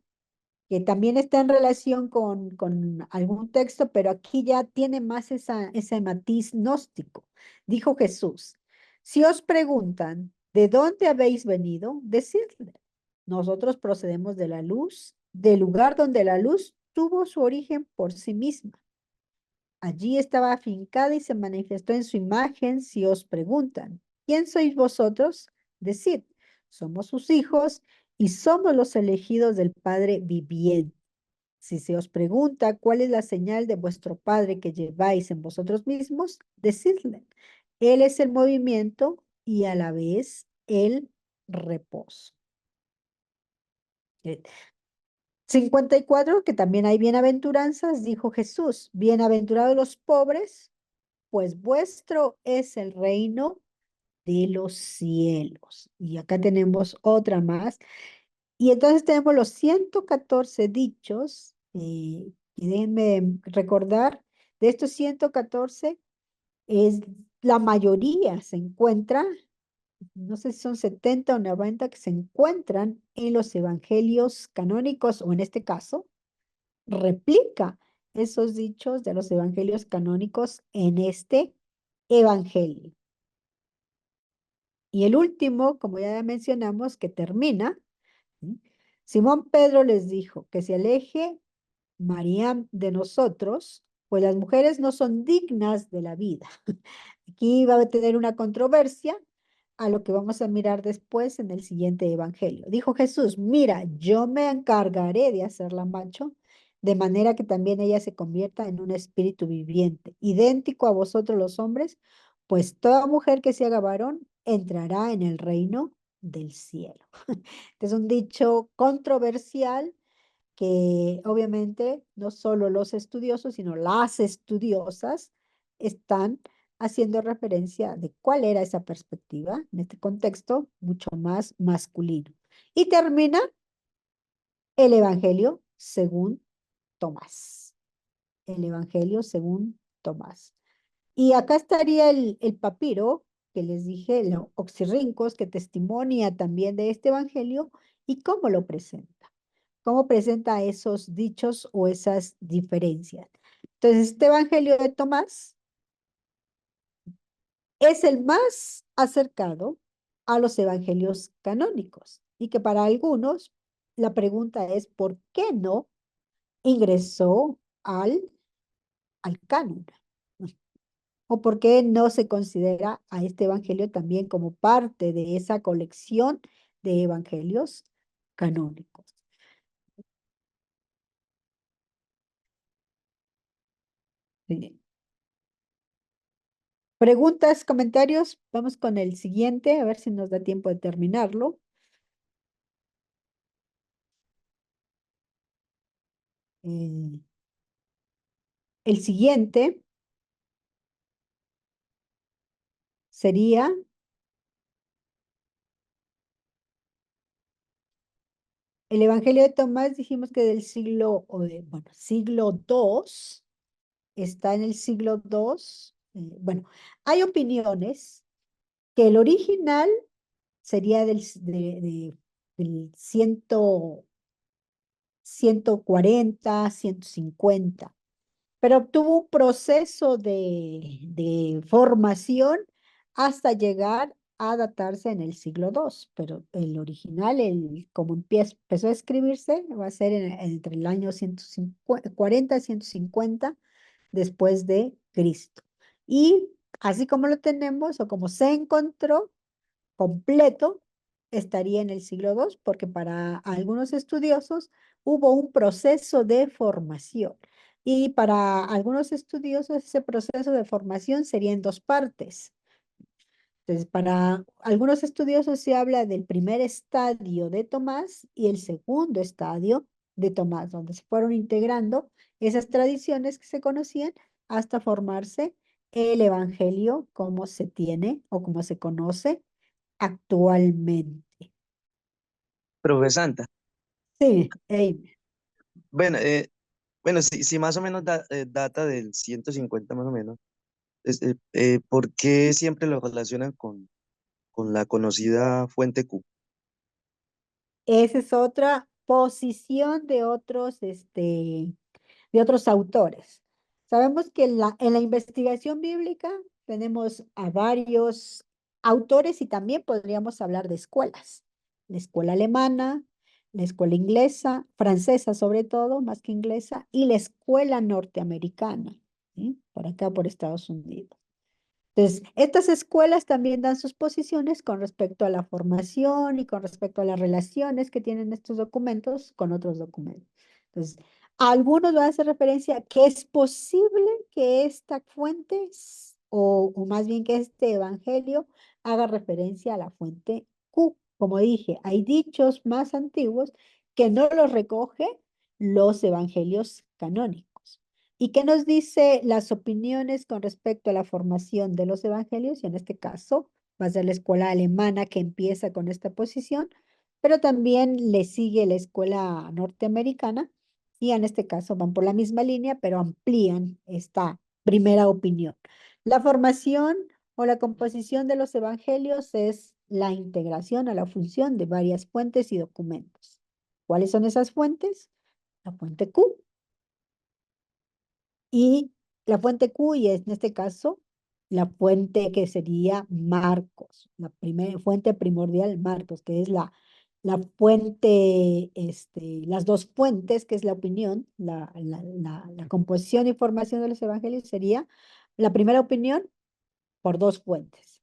que también está en relación con algún texto, pero aquí ya tiene más ese matiz gnóstico. Dijo Jesús, si os preguntan, ¿de dónde habéis venido? Decidle, nosotros procedemos de la luz, del lugar donde la luz tuvo su origen por sí misma. Allí estaba afincada y se manifestó en su imagen. Si os preguntan, ¿quién sois vosotros? Decid, somos sus hijos y somos los elegidos del Padre viviente. Si se os pregunta cuál es la señal de vuestro Padre que lleváis en vosotros mismos, decidle, Él es el movimiento y a la vez el reposo. 54, que también hay bienaventuranzas, dijo Jesús, bienaventurados los pobres, pues vuestro es el reino de los cielos. Y acá tenemos otra más. Y entonces tenemos los 114 dichos, y déjenme recordar, de estos 114, es, la mayoría se encuentra, no sé si son 70 o 90 que se encuentran en los evangelios canónicos, o en este caso, replica esos dichos de los evangelios canónicos en este evangelio. Y el último, como ya mencionamos, que termina, ¿sí? Simón Pedro les dijo que se aleje María de nosotros, pues las mujeres no son dignas de la vida. Aquí va a tener una controversia a lo que vamos a mirar después en el siguiente evangelio. Dijo Jesús, mira, yo me encargaré de hacerla macho, de manera que también ella se convierta en un espíritu viviente, idéntico a vosotros los hombres, pues toda mujer que se haga varón entrará en el reino del cielo. Este es un dicho controversial que obviamente no solo los estudiosos, sino las estudiosas están haciendo referencia de cuál era esa perspectiva en este contexto mucho más masculino. Y termina el Evangelio según Tomás. El Evangelio según Tomás. Y acá estaría el papiro que les dije, el Oxirrincos, que testimonia también de este Evangelio y cómo lo presenta. Cómo presenta esos dichos o esas diferencias. Entonces, este Evangelio de Tomás es el más acercado a los evangelios canónicos y que para algunos la pregunta es, ¿por qué no ingresó al canon? ¿O por qué no se considera a este evangelio también como parte de esa colección de evangelios canónicos? Sí. Preguntas, comentarios, vamos con el siguiente, a ver si nos da tiempo de terminarlo. Eh, el siguiente sería el Evangelio de Tomás, dijimos que del siglo, bueno, siglo II, está en el siglo II. Bueno, hay opiniones que el original sería del 140, 150. Pero tuvo un proceso de formación hasta llegar a datarse en el siglo II, pero el original, como empezó a escribirse, va a ser entre el año 140 y 150 después de Cristo. Y así como lo tenemos, o como se encontró completo, estaría en el siglo II, porque para algunos estudiosos hubo un proceso de formación. Y para algunos estudiosos ese proceso de formación sería en dos partes. Entonces, para algunos estudiosos se habla del primer estadio de Tomás y el segundo estadio de Tomás, donde se fueron integrando esas tradiciones que se conocían hasta formarse el evangelio como se tiene o como se conoce actualmente. Profe Santa. Sí, Amy. Bueno, si más o menos data del 150 más o menos, ¿por qué siempre lo relacionan con la conocida fuente Q? Esa es otra posición de otros autores. Sabemos que en la investigación bíblica tenemos a varios autores y también podríamos hablar de escuelas. La escuela alemana, la escuela inglesa, francesa sobre todo, más que inglesa, y la escuela norteamericana, ¿sí? Por acá, por Estados Unidos. Entonces, estas escuelas también dan sus posiciones con respecto a la formación y con respecto a las relaciones que tienen estos documentos con otros documentos. Entonces, algunos van a hacer referencia a que es posible que esta fuente, o más bien que este evangelio, haga referencia a la fuente Q. Como dije, hay dichos más antiguos que no los recoge los evangelios canónicos. ¿Y qué nos dice las opiniones con respecto a la formación de los evangelios? Y en este caso va a ser la escuela alemana que empieza con esta posición, pero también le sigue la escuela norteamericana y en este caso van por la misma línea, pero amplían esta primera opinión. La formación o la composición de los evangelios es la integración a la función de varias fuentes y documentos. ¿Cuáles son esas fuentes? La fuente Q. Y la fuente Q, y en este caso, la fuente que sería Marcos, la primera fuente primordial Marcos, que es la fuente, las dos fuentes, que es la opinión, la composición y formación de los evangelios sería la primera opinión por dos fuentes,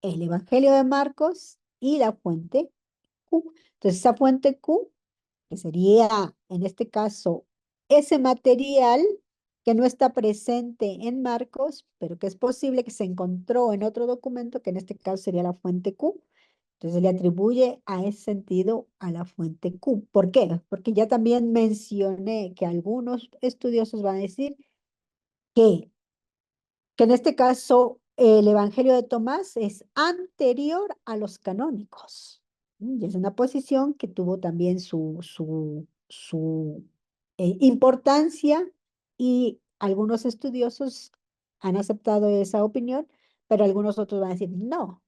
el Evangelio de Marcos y la fuente Q. Entonces, esa fuente Q, que sería en este caso ese material que no está presente en Marcos, pero que es posible que se encontró en otro documento, que en este caso sería la fuente Q. Entonces le atribuye a ese sentido a la fuente Q. ¿Por qué? Porque ya también mencioné que algunos estudiosos van a decir que, que en este caso el Evangelio de Tomás es anterior a los canónicos. Y es una posición que tuvo también su importancia, y algunos estudiosos han aceptado esa opinión, pero algunos otros van a decir, no,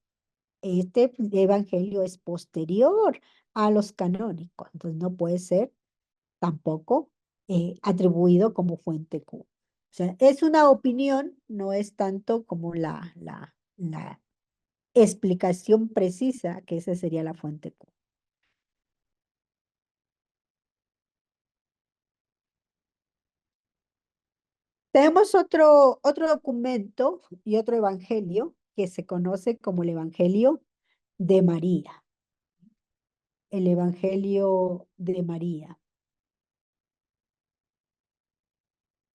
este evangelio es posterior a los canónicos, entonces no puede ser tampoco atribuido como fuente Q. O sea, es una opinión, no es tanto como la explicación precisa que esa sería la fuente Q. Tenemos otro documento y otro evangelio que se conoce como el Evangelio de María. El Evangelio de María.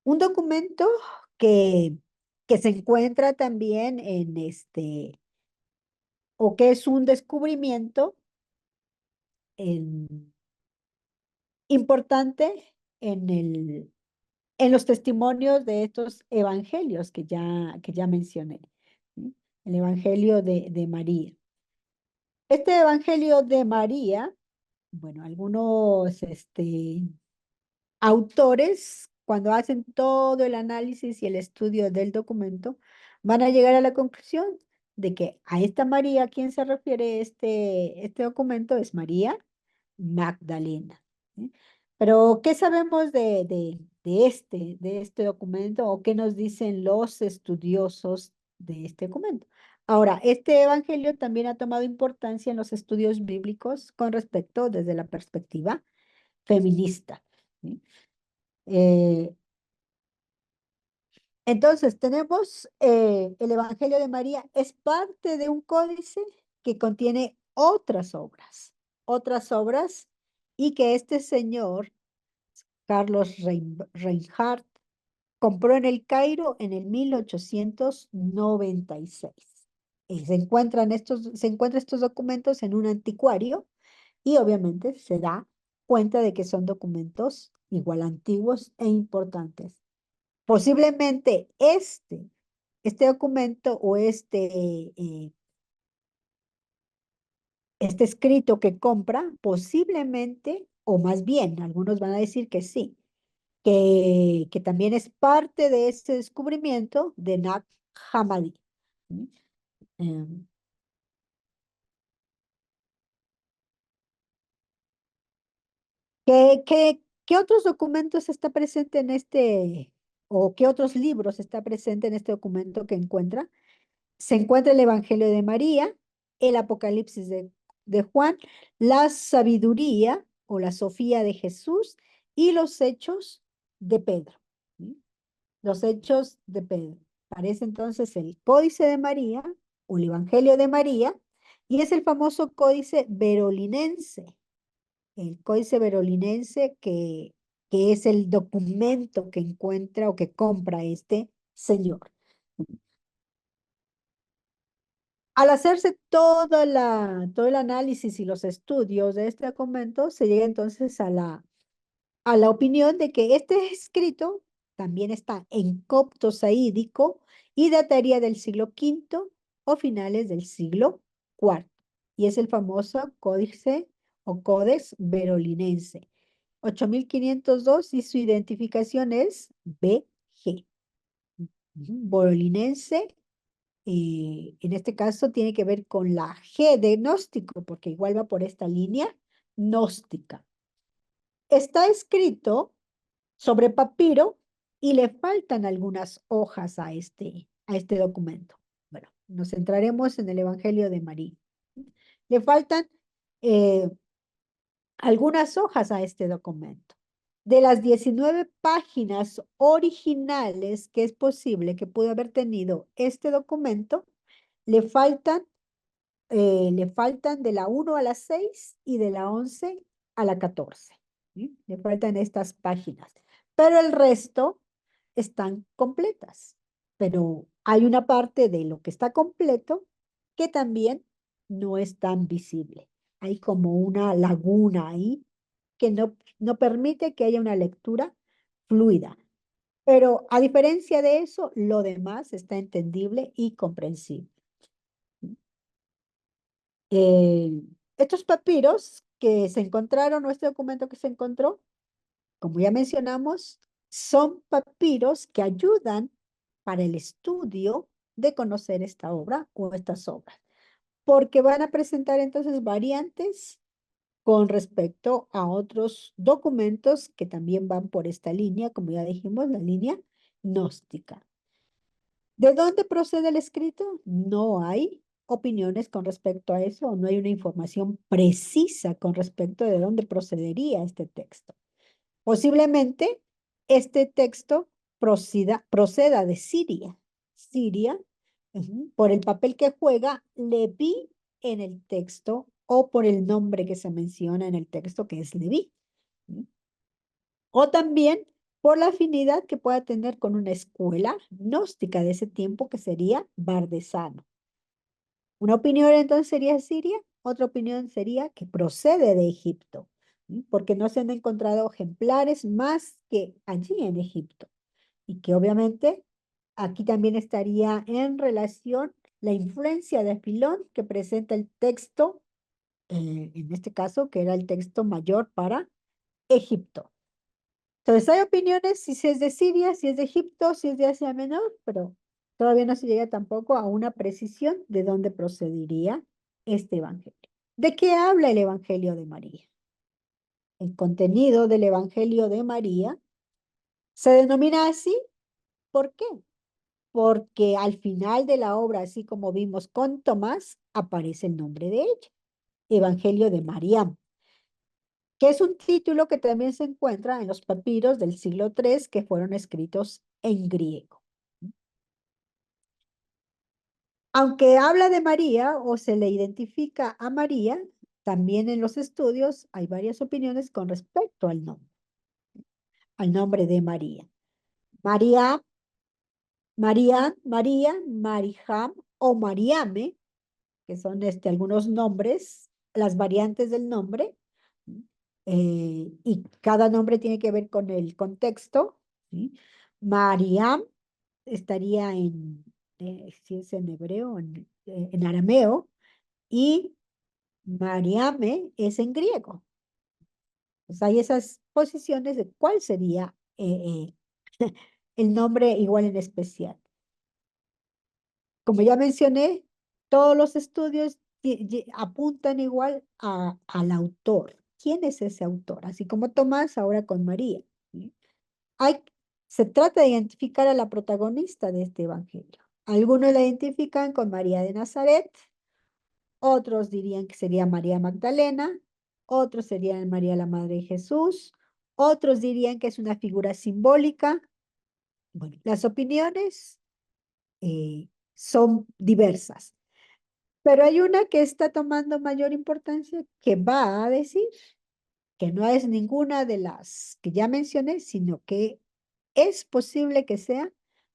Un documento que, que se encuentra también en o que es un descubrimiento en- importante en los testimonios de estos evangelios que ya mencioné. ¿Sí? El Evangelio de María. Este Evangelio de María, bueno, algunos autores, cuando hacen todo el análisis y el estudio del documento, van a llegar a la conclusión de que a esta María a quien se refiere este documento es María Magdalena. ¿Sí? Pero, ¿qué sabemos de este documento, o qué nos dicen los estudiosos de este documento? Ahora, este evangelio también ha tomado importancia en los estudios bíblicos con respecto desde la perspectiva feminista. ¿Sí? Eh, entonces, tenemos el Evangelio de María, es parte de un códice que contiene otras obras, y que este señor, Carlos Reinhardt, compró en el Cairo en el 1896. Se encuentran estos documentos en un anticuario, y obviamente se da cuenta de que son documentos igual antiguos e importantes. Posiblemente este documento o este escrito que compra, posiblemente, o más bien, algunos van a decir que sí, que también es parte de ese descubrimiento de Nag Hammadi. ¿Sí? Em, ¿qué otros documentos está presente en o qué otros libros está presente en este documento que encuentra? Se encuentra el Evangelio de María, el Apocalipsis de Juan, la sabiduría o la Sofía de Jesús y los Hechos de Pedro. ¿Sí? Los Hechos de Pedro. Parece entonces el Códice de María o el Evangelio de María, y es el famoso Códice Verolinense. El Códice Verolinense que es el documento que encuentra o que compra este señor. Al hacerse todo el análisis y los estudios de este documento, se llega entonces a la opinión de que este escrito también está en copto saídico y dataría del siglo V o finales del siglo IV. Y es el famoso Códice o Codex Verolinense. 8502, y su identificación es BG. Verolinense, en este caso tiene que ver con la G de gnóstico, porque igual va por esta línea gnóstica. Está escrito sobre papiro y le faltan algunas hojas a este documento. Bueno, nos centraremos en el Evangelio de María. Le faltan algunas hojas a este documento. De las 19 páginas originales que es posible que pudo haber tenido este documento, le faltan de la 1 a la 6 y de la 11 a la 14. ¿Sí? Le faltan estas páginas. Pero el resto están completas. Pero hay una parte de lo que está completo que también no es tan visible. Hay como una laguna ahí que no permite que haya una lectura fluida. Pero a diferencia de eso, lo demás está entendible y comprensible. Estos papiros que se encontraron, o este documento que se encontró, como ya mencionamos, son papiros que ayudan para el estudio de conocer esta obra o estas obras, porque van a presentar entonces variantes con respecto a otros documentos que también van por esta línea, como ya dijimos, la línea gnóstica. ¿De dónde procede el escrito? No hay opiniones con respecto a eso, no hay una información precisa con respecto de dónde procedería este texto. Posiblemente este texto proceda de Siria. Siria, por el papel que juega Leví en el texto o por el nombre que se menciona en el texto, que es Leví. O también por la afinidad que pueda tener con una escuela gnóstica de ese tiempo que sería Bardesano. Una opinión entonces sería Siria, otra opinión sería que procede de Egipto, porque no se han encontrado ejemplares más que allí en Egipto. Y que obviamente aquí también estaría en relación la influencia de Filón que presenta el texto, en este caso, que era el texto mayor para Egipto. Entonces hay opiniones si es de Siria, si es de Egipto, si es de Asia Menor, pero todavía no se llega tampoco a una precisión de dónde procedería este evangelio. ¿De qué habla el Evangelio de María? El contenido del Evangelio de María se denomina así, ¿por qué? Porque al final de la obra, así como vimos con Tomás, aparece el nombre de ella, Evangelio de María, que es un título que también se encuentra en los papiros del siglo III que fueron escritos en griego. Aunque habla de María o se le identifica a María, también en los estudios hay varias opiniones con respecto al nombre de María. María, Marijam o Mariame, que son algunos nombres, las variantes del nombre, y cada nombre tiene que ver con el contexto. ¿Sí? Mariam estaría si es en hebreo, en arameo, y Mariame es en griego. Pues hay esas posiciones de cuál sería el nombre igual en especial. Como ya mencioné, todos los estudios apuntan igual al autor. ¿Quién es ese autor? Así como Tomás ahora con María. ¿Sí? Se trata de identificar a la protagonista de este evangelio. Algunos la identifican con María de Nazaret, otros dirían que sería María Magdalena, otros serían María la Madre de Jesús, otros dirían que es una figura simbólica. Bueno, las opiniones son diversas, pero hay una que está tomando mayor importancia que va a decir que no es ninguna de las que ya mencioné, sino que es posible que sea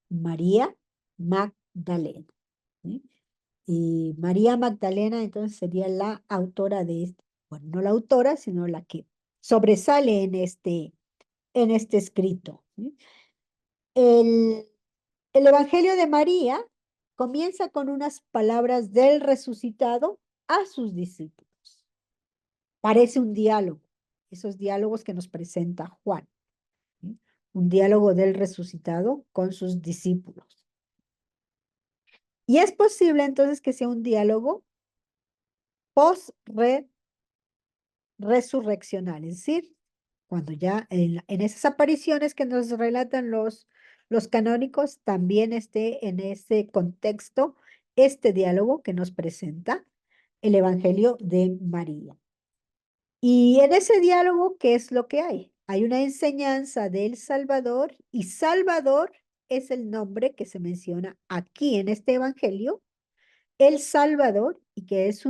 María Magdalena. ¿Sí? Y María Magdalena entonces sería la autora de este, bueno, no la autora, sino la que sobresale en este escrito. ¿Sí? El Evangelio de María comienza con unas palabras del resucitado a sus discípulos. Parece un diálogo, esos diálogos que nos presenta Juan. ¿Sí? Un diálogo del resucitado con sus discípulos. Y es posible entonces que sea un diálogo post-resurreccional, es decir, cuando ya en esas apariciones que nos relatan los canónicos, también esté en ese contexto este diálogo que nos presenta el Evangelio de María. Y en ese diálogo, ¿qué es lo que hay? Hay una enseñanza del Salvador y Salvador es el nombre que se menciona aquí en este evangelio, el Salvador, y que es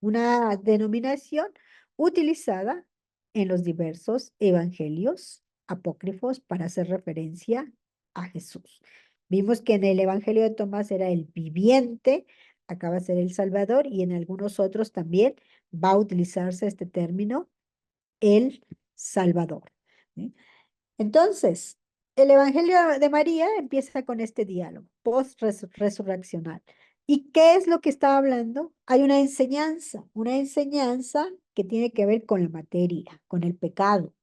una denominación utilizada en los diversos evangelios apócrifos para hacer referencia a Jesús. Vimos que en el evangelio de Tomás era el viviente, acá va a ser el Salvador, y en algunos otros también va a utilizarse este término, el Salvador. ¿Sí? Entonces, el Evangelio de María empieza con este diálogo post-resurreccional. ¿Y qué es lo que está hablando? Hay una enseñanza que tiene que ver con la materia, con el pecado,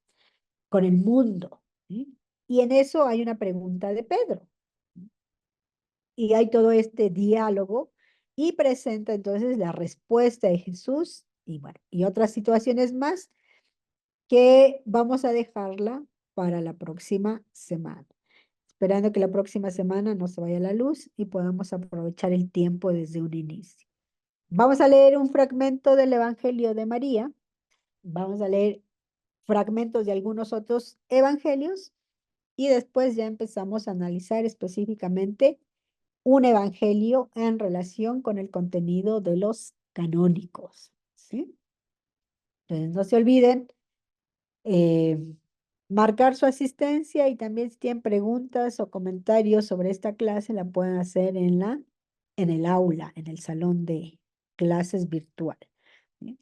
con el mundo. ¿Sí? Y en eso hay una pregunta de Pedro. Y hay todo este diálogo y presenta entonces la respuesta de Jesús y bueno, y otras situaciones más que vamos a dejarla para la próxima semana, esperando que la próxima semana no se vaya la luz y podamos aprovechar el tiempo desde un inicio. Vamos a leer un fragmento del Evangelio de María, vamos a leer fragmentos de algunos otros evangelios y después ya empezamos a analizar específicamente un evangelio en relación con el contenido de los canónicos, ¿sí? Entonces no se olviden eh, marcar su asistencia y también si tienen preguntas o comentarios sobre esta clase la pueden hacer en el aula, en el salón de clases virtual. ¿Sí?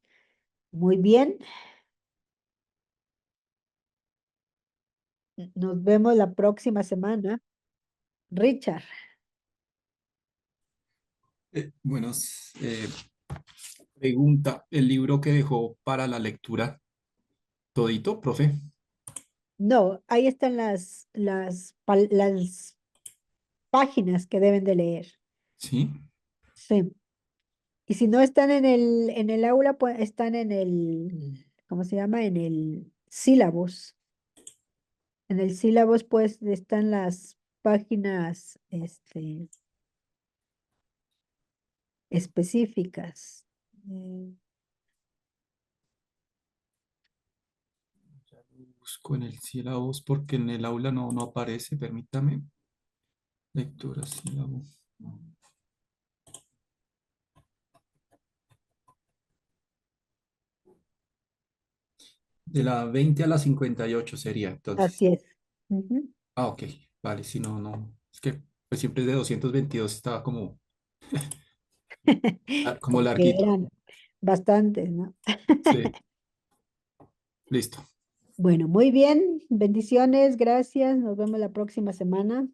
Muy bien. Nos vemos la próxima semana. Richard. Buenos, pregunta, ¿el libro que dejó para la lectura todito, profe? No, ahí están las páginas que deben de leer. Sí. Sí. Y si no están en el aula, pues están en el, ¿cómo se llama? En el sílabus. En el sílabus, pues, están las páginas, específicas. Ya lo busco en el sílabus porque en el aula no aparece, permítame. Lectura sílabus. De la 20 a la 58 sería, entonces. Así es. Ujú. Ah, ok. Vale, si no. Es que pues siempre es de 222, estaba como, como Porque larguito. eran bastantes, ¿no? Sí, listo. Bueno, muy bien. Bendiciones, gracias. Nos vemos la próxima semana.